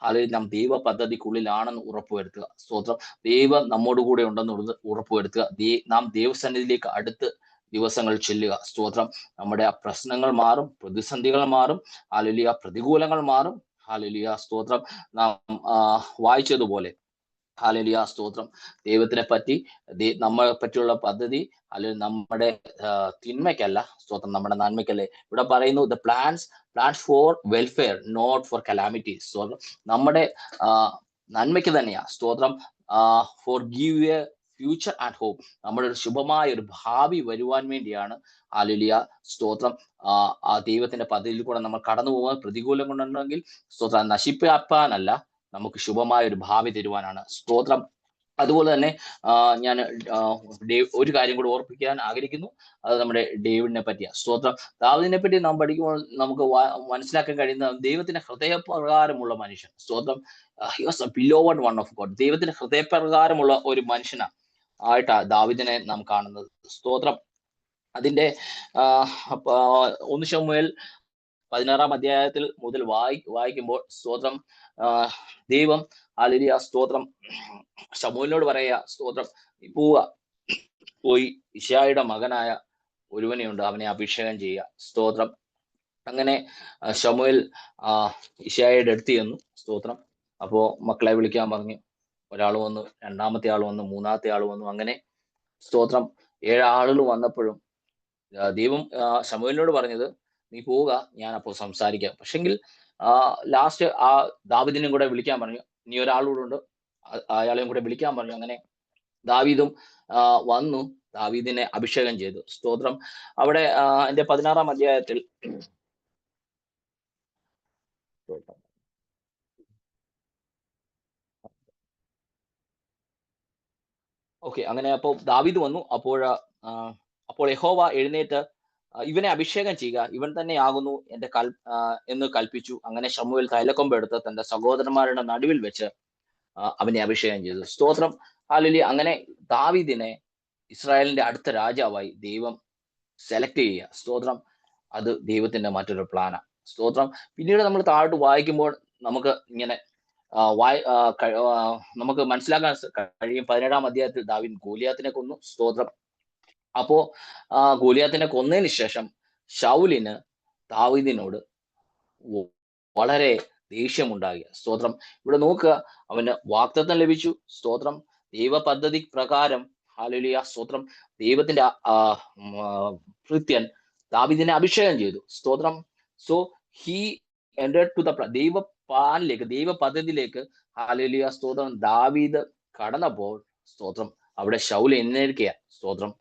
[SPEAKER 1] അല്ലെങ്കിൽ നാം ദൈവ പദ്ധതിക്കുള്ളിലാണെന്ന് ഉറപ്പുവരുത്തുക. സ്തോത്രം. ദൈവം നമ്മോട് കൂടെ ഉണ്ടെന്ന് ഉറപ്പുവരുത്തുക. നാം ദൈവസന്നിധിയിലേക്ക് അടുത്ത് ദിവസങ്ങൾ ചെല്ലുക. സ്തോത്രം. നമ്മുടെ ആ പ്രശ്നങ്ങൾ മാറും, പ്രതിസന്ധികൾ മാറും, ഹല്ലേലൂയ, പ്രതികൂലങ്ങൾ മാറും. ഹല്ലേലൂയ, സ്തോത്രം. നാം വായിച്ചതുപോലെ, ഹല്ലേലൂയ, സ്തോത്രം, ദൈവത്തിനെ പറ്റി, നമ്മളെ പറ്റിയുള്ള പദ്ധതി അല്ലെങ്കിൽ നമ്മുടെ തിന്മയ്ക്കല്ല, സ്തോത്രം, നമ്മുടെ നന്മയ്ക്കല്ലേ. ഇവിടെ പറയുന്നു, the plans for welfare, not for calamity. സ്തോത്രം. നമ്മുടെ നന്മയ്ക്ക് തന്നെയാ. സ്തോത്രം. For give a future and hope, നമ്മുടെ ഒരു ശുഭമായ ഒരു ഭാവി വരുവാൻ വേണ്ടിയാണ്. ഹല്ലേലൂയ, സ്തോത്രം. ആ ദൈവത്തിന്റെ പദ്ധതിയിൽ കൂടെ നമ്മൾ കടന്നു പോകാൻ പ്രതികൂലം കൊണ്ടുണ്ടെങ്കിൽ, സ്തോത്രം, നശിപ്പാനല്ല, നമുക്ക് ശുഭമായ ഒരു ഭാവി തരുവാനാണ്. സ്തോത്രം. അതുപോലെ തന്നെ ഞാൻ ഒരു കാര്യം കൂടി ഓർപ്പിക്കാൻ ആഗ്രഹിക്കുന്നു. അത് നമ്മുടെ ഡേവിഡിനെ പറ്റിയ സ്തോത്രം. ദാവീദിനെ പറ്റി നാം പഠിക്കുമ്പോൾ നമുക്ക് മനസ്സിലാക്കാൻ കഴിയുന്ന ദൈവത്തിന്റെ ഹൃദയപ്രകാരമുള്ള മനുഷ്യൻ. സ്തോത്രം. He was A ബിലോവഡ് one of God. ദൈവത്തിന്റെ ഹൃദയപ്രകാരമുള്ള ഒരു മനുഷ്യനാ ആയിട്ടാ ദാവീദിനെ നാം കാണുന്നത്. സ്തോത്രം. അതിന്റെ 1 ശമൂവേൽ 16 അധ്യായത്തിൽ മുതൽ വായിക്കുമ്പോൾ സ്തോത്രം, ദൈവം ഹല്ലേലൂയ സ്തോത്രം ശമൂവേലിനോട് പറയുക, സ്തോത്രം, നീ പോയി ഇശായിയുടെ മകനായ ഒരുവനെ ഉണ്ട്, അവനെ അഭിഷേകം ചെയ്യുക. സ്തോത്രം. അങ്ങനെ ശമൂവേൽ ഇശായിയുടെ അടുത്ത് ചെന്നു. സ്തോത്രം. അപ്പോ മക്കളെ വിളിക്കാൻ പറഞ്ഞു. ഒരാൾ വന്നു, രണ്ടാമത്തെ ആൾ വന്നു, മൂന്നാമത്തെ ആൾ വന്നു. അങ്ങനെ സ്തോത്രം 7 ആളുകൾ വന്നപ്പോഴും ദൈവം ശമൂവേലിനോട് പറഞ്ഞത്, നീ പോവുക, ഞാൻ അപ്പോൾ സംസാരിക്കാം. പക്ഷെങ്കിൽ ലാസ്റ്റ് ആ ദാവീദിനെയും കൂടെ വിളിക്കാൻ പറഞ്ഞു. ഇനി ഒരാളൂടെ ഉണ്ട്, അയാളെയും കൂടെ വിളിക്കാൻ പറഞ്ഞു. അങ്ങനെ ദാവീദും വന്നു, ദാവീദിനെ അഭിഷേകം ചെയ്തു. സ്തോത്രം. അവിടെ അതിന്റെ 16 അധ്യായത്തിൽ ഓക്കെ, അങ്ങനെ അപ്പോൾ ദാവീദ് വന്നു. അപ്പോൾ യഹോവ എഴുന്നേറ്റ് ഇവനെ അഭിഷേകം ചെയ്യുക, ഇവൻ തന്നെ ആകുന്നു എന്ന് കൽപ്പിച്ചു. അങ്ങനെ ശമൂവേൽ തൈലക്കൊമ്പ് എടുത്ത് തന്റെ സഹോദരന്മാരുടെ നടുവിൽ വെച്ച് അവനെ അഭിഷേകം ചെയ്തു. സ്തോത്രം. ഹല്ലേലൂയ. അങ്ങനെ ദാവീദിനെ ഇസ്രായേലിന്റെ അടുത്ത രാജാവായി ദൈവം സെലക്ട് ചെയ്യുക. സ്തോത്രം. അത് ദൈവത്തിന്റെ മറ്റൊരു പ്ലാനാണ്. സ്തോത്രം. പിന്നീട് നമ്മൾ താഴോട്ട് വായിക്കുമ്പോൾ നമുക്ക് ഇങ്ങനെ നമുക്ക് മനസ്സിലാക്കാൻ കഴിയും. 17 അധ്യായത്തിൽ ദാവീദ് ഗോലിയാത്തിനെ കൊന്നു. സ്തോത്രം. അപ്പോ ഗോലിയാത്തിനെ കൊന്നതിന് ശേഷം ശൗലിന് ദാവീദിനോട് വളരെ ദേഷ്യമുണ്ടാകുക. സ്തോത്രം. ഇവിടെ നോക്കുക, അവന് വാഗ്ദത്തം ലഭിച്ചു. സ്തോത്രം. ദൈവ പദ്ധതി പ്രകാരം ഹല്ലേലൂയ സ്തോത്രം ദൈവത്തിന്റെ ഭൃത്യൻ ദാവീദിനെ അഭിഷേകം ചെയ്തു. സ്തോത്രം. So he entered to the ദൈവ പ്ലാനിലേക്ക്, ദൈവ പദ്ധതിയിലേക്ക് ഹല്ലേലൂയ സ്തോത്രം ദാവീദ് കടന്നപ്പോൾ സ്തോത്രം അവിടെ ശൗൽ എഴുന്നേൽക്കുക. സ്തോത്രം.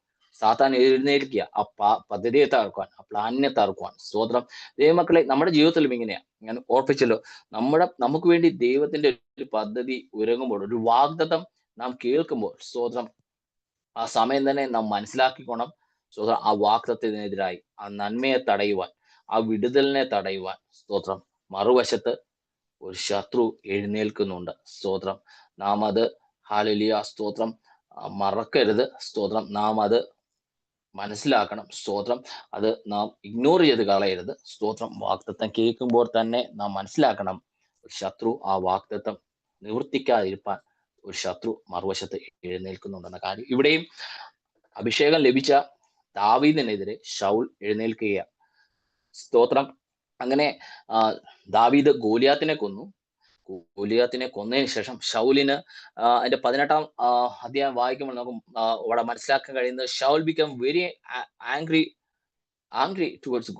[SPEAKER 1] സാത്താൻ എഴുന്നേൽക്കുക ആ പദ്ധതിയെ തകർക്കുവാൻ, ആ പ്ലാനിനെ തകർക്കുവാൻ. സ്തോത്രം. ദൈവമക്കളെ, നമ്മുടെ ജീവിതത്തിലും ഇങ്ങനെയാ. ഞാൻ ഓർപ്പിച്ചല്ലോ, നമുക്ക് വേണ്ടി ദൈവത്തിന്റെ ഒരു പദ്ധതി ഒരുങ്ങുമ്പോൾ, ഒരു വാഗ്ദത്തം നാം കേൾക്കുമ്പോൾ, സ്തോത്രം, ആ സമയം തന്നെ നാം മനസ്സിലാക്കിക്കോണം. സ്തോത്രം. ആ വാഗ്ദത്തത്തിനെതിരായി, ആ നന്മയെ തടയുവാൻ, ആ വിടുതലിനെ തടയുവാൻ, സ്തോത്രം, മറുവശത്ത് ഒരു ശത്രു എഴുന്നേൽക്കുന്നുണ്ട്. സ്തോത്രം. നാം അത് ഹല്ലേലൂയ സ്തോത്രം മറക്കരുത്. സ്തോത്രം. നാം അത് മനസ്സിലാക്കണം. സ്തോത്രം. അത് നാം ഇഗ്നോർ ചെയ്ത് കളയരുത്. സ്തോത്രം. വാഗ്ദത്തം കേൾക്കുമ്പോൾ തന്നെ നാം മനസ്സിലാക്കണം, ഒരു ശത്രു ആ വാഗ്ദത്തം നിവർത്തിക്കാതിരിപ്പാൻ ഒരു ശത്രു മറുവശത്ത് എഴുന്നേൽക്കുന്നുണ്ടെന്ന കാര്യം. ഇവിടെയും അഭിഷേകം ലഭിച്ച ദാവീദിനെതിരെ ശൗൽ എഴുന്നേൽക്കുക. സ്തോത്രം. അങ്ങനെ ദാവീദ് ഗോലിയാത്തിനെ കൊന്നു. ഗോലിയാത്തിനെ കൊന്നതിന് ശേഷം ശൗലിന് അതിന്റെ 18 അധ്യായം വായിക്കുമ്പോൾ നമുക്ക് അവിടെ മനസ്സിലാക്കാൻ കഴിയുന്നത്, Saul become very angry towards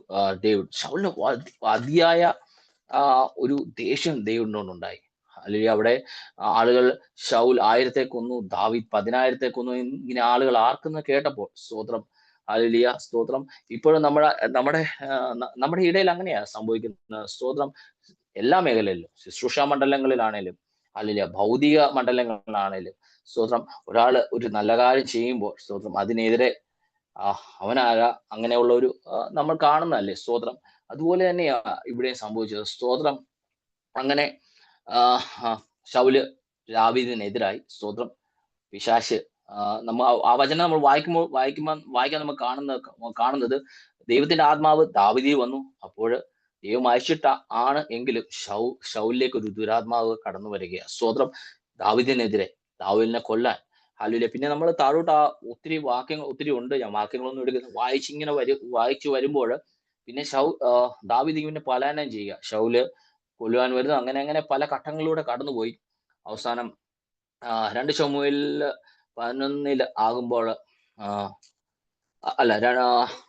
[SPEAKER 1] David. ശൗലിന് അതിയായ ഒരു ദേഷ്യം ദൈവത്തിനോടുണ്ടായി. അല്ലെങ്കിൽ അവിടെ ആളുകൾ ശൗൽ 1000 കൊന്നു, ദാവീദ് 10,000 കൊന്നു, ഇങ്ങനെ ആളുകൾ ആർക്കെന്ന് കേട്ടപ്പോൾ, സ്തോത്രം, ഹല്ലേലൂയ സ്തോത്രം, ഇപ്പോഴും നമ്മുടെ ഇടയിൽ അങ്ങനെയാ സംഭവിക്കുന്നത്. സ്തോത്രം. എല്ലാ മേഖലയിലും, ശുശ്രൂഷ മണ്ഡലങ്ങളിലാണേലും, ഹല്ലേലൂയ ഭൗതിക മണ്ഡലങ്ങളിലാണേലും, സ്തോത്രം, ഒരാള് ഒരു നല്ല കാര്യം ചെയ്യുമ്പോൾ, സ്തോത്രം, അതിനെതിരെ അവനാകാ അങ്ങനെയുള്ള ഒരു നമ്മൾ കാണുന്നതല്ലേ. സ്തോത്രം. അതുപോലെ തന്നെയാ ഇവിടെ സംഭവിച്ചത്. സ്തോത്രം. അങ്ങനെ ശൗല് ദാവീദിനെതിരായി. സ്തോത്രം. പിശാശ് നമ്മ ആ വചനം നമ്മൾ വായിക്കാൻ നമുക്ക് കാണുന്നത് ദൈവത്തിന്റെ ആത്മാവ് ദാവീദിൽ വന്നു. അപ്പോൾ ദൈവം അയച്ചിട്ട ആണ് എങ്കിലും ശൗലിലേക്ക് ഒരു ദുരാത്മാവ് കടന്നു വരികയാണ്. സ്തോത്രം. ദാവീദിനെതിരെ, ദാവീദിനെ കൊല്ലാൻ. ഹല്ലേലൂയ. പിന്നെ നമ്മൾ താഴോട്ട് ഒത്തിരി വാക്യങ്ങൾ ഒത്തിരി ഉണ്ട്. ഞാൻ വാക്യങ്ങളൊന്നും എടുക്കുന്നത് വായിച്ചു വരുമ്പോൾ പിന്നെ ദാവീദ് ഇവനെ പലായനം ചെയ്യുക, ശൗല് കൊല്ലുവാൻ വരുന്നു. അങ്ങനെ അങ്ങനെ പല ഘട്ടങ്ങളിലൂടെ കടന്നുപോയി. അവസാനം 2 ശമൂവേലിൽ 11 ആകുമ്പോൾ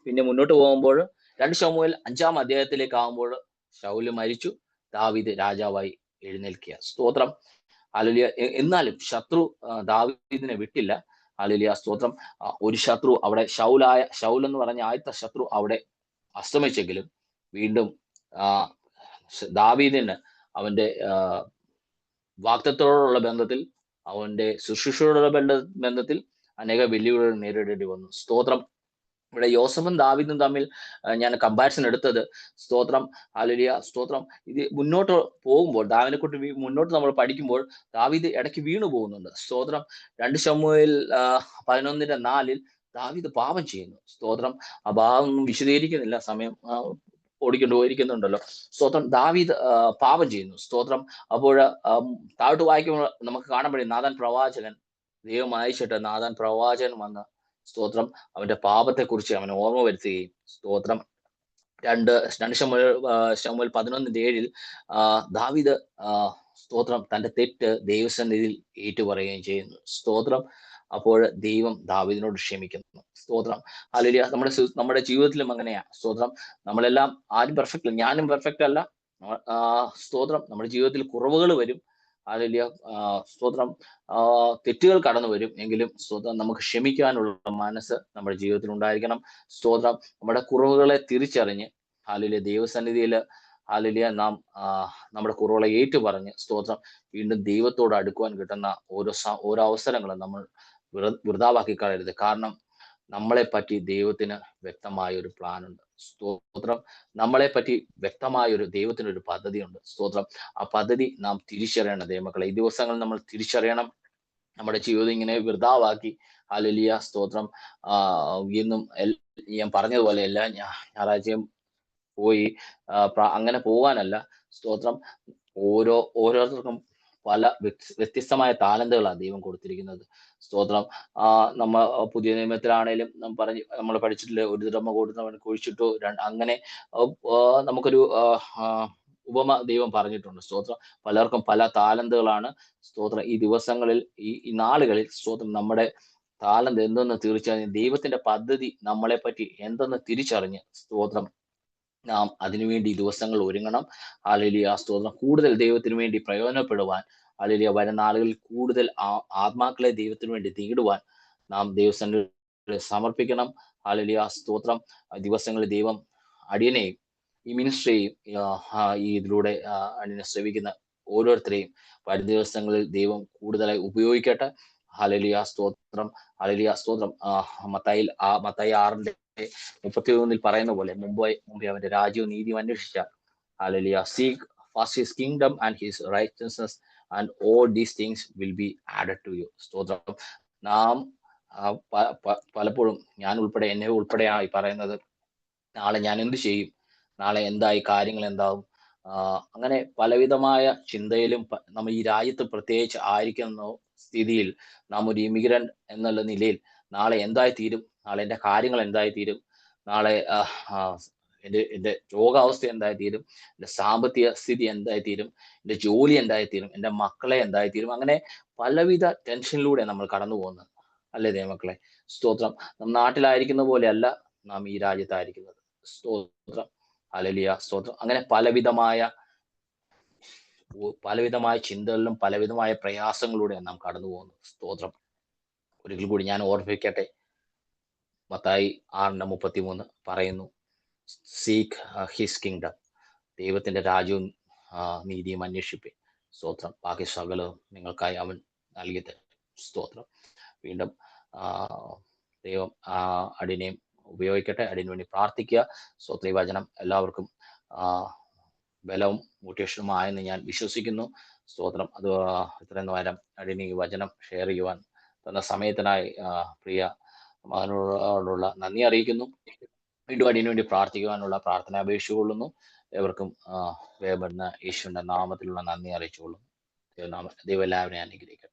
[SPEAKER 1] പിന്നെ മുന്നോട്ട് പോകുമ്പോൾ 2 ശമൂവേൽ 5 അധ്യായത്തിലേക്ക് ആകുമ്പോൾ ശൗല് മരിച്ചു, ദാവീദ് രാജാവായി എഴുന്നേൽക്കുക. സ്തോത്രം. ഹല്ലേലൂയ. എന്നാലും ശത്രു ദാവീദിനെ വിട്ടില്ല. ഹല്ലേലൂയ സ്തോത്രം. ഒരു ശത്രു അവിടെ ശൗൽ എന്ന് പറഞ്ഞ ആദ്യത്തെ ശത്രു അവിടെ അസ്തമിച്ചെങ്കിലും വീണ്ടും ദാവീദിന് അവന്റെ വാഗ്ദത്തത്തോടുള്ള ബന്ധത്തിൽ അവന്റെ ശുശ്രൂഷയോടുള്ള ബന്ധത്തിൽ അനേക വെല്ലുവിളികൾ നേരിടേണ്ടി വന്നു. സ്തോത്രം. ഇവിടെ യോസഫും ദാവീദും തമ്മിൽ ഞാൻ കമ്പാരിസൺ എടുത്തത്, സ്തോത്രം, ഹല്ലേലൂയ, സ്തോത്രം. ഇത് മുന്നോട്ട് പോകുമ്പോൾ ദാവീദിനെ കുറിച്ച് മുന്നോട്ട് നമ്മൾ പഠിക്കുമ്പോൾ ദാവീദ് ഇടയ്ക്ക് വീണു പോകുന്നുണ്ട്. സ്തോത്രം. 2 ശമൂവേൽ 11:4 ദാവീദ് പാപം ചെയ്യുന്നു. സ്തോത്രം. ആ ഭാഗം ഒന്നും വിശദീകരിക്കുന്നില്ല, സമയം ഓടിക്കൊണ്ട് പോയിരിക്കുന്നുണ്ടല്ലോ. സ്തോത്രം. ദാവീദ് പാപം ചെയ്യുന്നു. സ്തോത്രം. അപ്പോൾ താഴോട്ട് വായിക്കുമ്പോൾ നമുക്ക് കാണാൻ കഴിയും, നാഥാൻ പ്രവാചകൻ, ദൈവം അയച്ചിട്ട് നാഥാൻ പ്രവാചകൻ വന്ന്, സ്തോത്രം, അവന്റെ പാപത്തെക്കുറിച്ച് അവനെ ഓർമ്മ വരുത്തുകയും, സ്തോത്രം, രണ്ട് ശമൂവേൽ 11:7 ദാവീദ് സ്തോത്രം തന്റെ തെറ്റ് ദൈവസന്നിധിയിൽ ഏറ്റുപറയുകയും ചെയ്യുന്നു. സ്തോത്രം. അപ്പോൾ ദൈവം ദാവീദിനോട് ക്ഷമിക്കുന്നു. സ്തോത്രം. ഹല്ലേലൂയ. നമ്മുടെ ജീവിതത്തിലും അങ്ങനെയാ. സ്തോത്രം. നമ്മളെല്ലാം ആരും പെർഫെക്റ്റ്, ഞാനും പെർഫെക്റ്റ് അല്ല. സ്തോത്രം. നമ്മുടെ ജീവിതത്തിൽ കുറവുകൾ വരും. ഹല്ലേലൂയ. സ്തോത്രം. തെറ്റുകൾ കടന്നു വരും. എങ്കിലും സ്തോത്രം, നമുക്ക് ക്ഷമിക്കാനുള്ള മനസ്സ് നമ്മുടെ ജീവിതത്തിൽ ഉണ്ടായിരിക്കണം. സ്തോത്രം. നമ്മുടെ കുറവുകളെ തിരിച്ചറിഞ്ഞ് ഹല്ലേലൂയ ദൈവസന്നിധിയിൽ ഹല്ലേലൂയ നാം നമ്മുടെ കുറവുകളെ ഏറ്റുപറഞ്ഞ്, സ്തോത്രം, വീണ്ടും ദൈവത്തോട് അടുക്കുവാൻ കിട്ടുന്ന ഓരോ അവസരങ്ങളും നമ്മൾ വൃഥാവാക്കി കളയരുത്. കാരണം നമ്മളെ പറ്റി ദൈവത്തിന് വ്യക്തമായ ഒരു പ്ലാൻ ഉണ്ട്. സ്തോത്രം. നമ്മളെ പറ്റി വ്യക്തമായ ഒരു ദൈവത്തിന് ഒരു പദ്ധതിയുണ്ട്. സ്തോത്രം. ആ പദ്ധതി നാം തിരിച്ചറിയണം ദൈവമക്കളെ. ഈ ദിവസങ്ങളിൽ നമ്മൾ തിരിച്ചറിയണം. നമ്മുടെ ജീവിതം ഇങ്ങനെ വൃഥാവാക്കി ഹല്ലേലൂയ, സ്തോത്രം, എന്നും ഞാൻ പറഞ്ഞതുപോലെ എല്ലാ ഞായറാഴ്ചയും പോയി അങ്ങനെ പോകാനല്ല. സ്തോത്രം. ഓരോരുത്തർക്കും പല വ്യത്യസ്തമായ താലന്തുകളാണ് ദൈവം കൊടുത്തിരിക്കുന്നത്. സ്തോത്രം. നമ്മ പുതിയ നിയമത്തിലാണേലും നമ്മൾ പഠിച്ചിട്ടില്ലേ, ഒരു തിടമ കൊടുത്തവൻ കുഴിച്ചിട്ടു, അങ്ങനെ നമുക്കൊരു ഉപമ ദൈവം പറഞ്ഞിട്ടുണ്ട്. സ്തോത്രം. പലർക്കും പല താലന്തുകളാണ്. സ്തോത്രം. ഈ ദിവസങ്ങളിൽ, ഈ നാളുകളിൽ, സ്തോത്രം, നമ്മുടെ താലന്ത് എന്തെന്ന് തിരിച്ചറിഞ്ഞ് ദൈവത്തിന്റെ പദ്ധതി നമ്മളെ പറ്റി എന്തെന്ന് തിരിച്ചറിഞ്ഞ്, സ്തോത്രം, നാം അതിനുവേണ്ടി ഈ ദിവസങ്ങൾ ഒരുങ്ങണം. ഹല്ലേലൂയ, സ്തോത്രം. കൂടുതൽ ദൈവത്തിന് വേണ്ടി പ്രയോജനപ്പെടുവാൻ, ഹല്ലേലൂയ, വരുന്ന ആളുകളിൽ കൂടുതൽ ആത്മാക്കളെ ദൈവത്തിന് വേണ്ടി നേടുവാൻ നാം ദൈവസന്നിധിയിൽ സമർപ്പിക്കണം. ഹല്ലേലൂയ, സ്തോത്രം. ദിവസങ്ങളിൽ ദൈവം അടിയനെയും ഈ മിനിസ്ട്രിയെയും ഈ ഇതിലൂടെ അടിയനെ ശ്രവിക്കുന്ന ഓരോരുത്തരെയും വരും ദിവസങ്ങളിൽ ദൈവം കൂടുതലായി ഉപയോഗിക്കട്ടെ. ഹല്ലേലൂയ, സ്തോത്രം. ഹല്ലേലൂയ, സ്തോത്രം. മത്തായി 6:31 പറയുന്ന പോലെ, മുമ്പേ അവന്റെ രാജ്യവും നീതിയും അന്വേഷിച്ചാൽ, hallelujah, seek first his kingdom and his righteousness and all these things will be added to you. സ്തോത്രം. നാം പലപ്പോഴും, ഞാൻ ഉൾപ്പെടെ, എന്നെ ഉൾപ്പെടെയാണ് ഈ പറയുന്നത്, നാളെ ഞാൻ എന്ത് ചെയ്യും, നാളെ എന്തായി, കാര്യങ്ങൾ എന്താവും, അങ്ങനെ പലവിധമായ ചിന്തയിലും നമ്മൾ ഈ രാജ്യത്ത് പ്രത്യേകിച്ച് ആയിരിക്കുന്ന സ്ഥിതിയിൽ നാം ഒരു ഇമിഗ്രന്റ് എന്നുള്ള നിലയിൽ നാളെ എന്തായി തീരും, നാളെ എൻ്റെ കാര്യങ്ങൾ എന്തായി തീരും, നാളെ എൻ്റെ രോഗാവസ്ഥ എന്തായി തീരും, എൻ്റെ സാമ്പത്തിക സ്ഥിതി എന്തായി തീരും, എൻ്റെ ജോലി എന്തായി തീരും, എൻ്റെ മക്കളെ എന്തായി തീരും, അങ്ങനെ പലവിധ ടെൻഷനിലൂടെ നമ്മൾ കടന്നു പോകുന്നത്, അല്ലേ ദൈവമക്കളെ? സ്തോത്രം. നാം നാട്ടിലായിരിക്കുന്ന പോലെയല്ല നാം ഈ രാജ്യത്തായിരിക്കുന്നത്. സ്തോത്രം. ഹല്ലേലൂയ, സ്തോത്രം. അങ്ങനെ പലവിധമായ ചിന്തകളിലും പലവിധമായ പ്രയാസങ്ങളിലൂടെ നാം കടന്നു പോകുന്നു. സ്തോത്രം. ഒരിക്കൽ കൂടി ഞാൻ ഓർമ്മിപ്പിക്കട്ടെ, മത്തായി 6:33 പറയുന്നു, സീക്ക് ഹിസ് കിങ്ഡം, ദൈവത്തിന്റെ രാജ്യവും നീതിയും അന്വേഷിപ്പേ, സ്തോത്രം, ബാക്കി സകലവും നിങ്ങൾക്കായി അവൻ നൽകി തരും. സ്തോത്രം. വീണ്ടും ദൈവം അടിനെയും ഉപയോഗിക്കട്ടെ, അടിനു വേണ്ടി പ്രാർത്ഥിക്കുക. സ്തോത്ര. ഈ വചനം എല്ലാവർക്കും ബലവും മോട്ടിവേഷനുമായെന്ന് ഞാൻ വിശ്വസിക്കുന്നു. സ്തോത്രം. അത് ഇത്രയും നേരം അടിന് ഈ വചനം ഷെയർ ചെയ്യുവാൻ തന്ന സമയത്തിനായി പ്രിയ മകനോടുള്ള നന്ദി അറിയിക്കുന്നു. വീണ്ടും അടിനു വേണ്ടി പ്രാർത്ഥിക്കുവാനുള്ള പ്രാർത്ഥന അപേക്ഷിച്ചുകൊള്ളുന്നു. ഏവർക്കും വേഗം യേശുവിന്റെ നാമത്തിലുള്ള നന്ദി അറിയിച്ചുകൊള്ളുന്നു. ദൈവം എല്ലാവരെയും അനുഗ്രഹിക്കട്ടെ.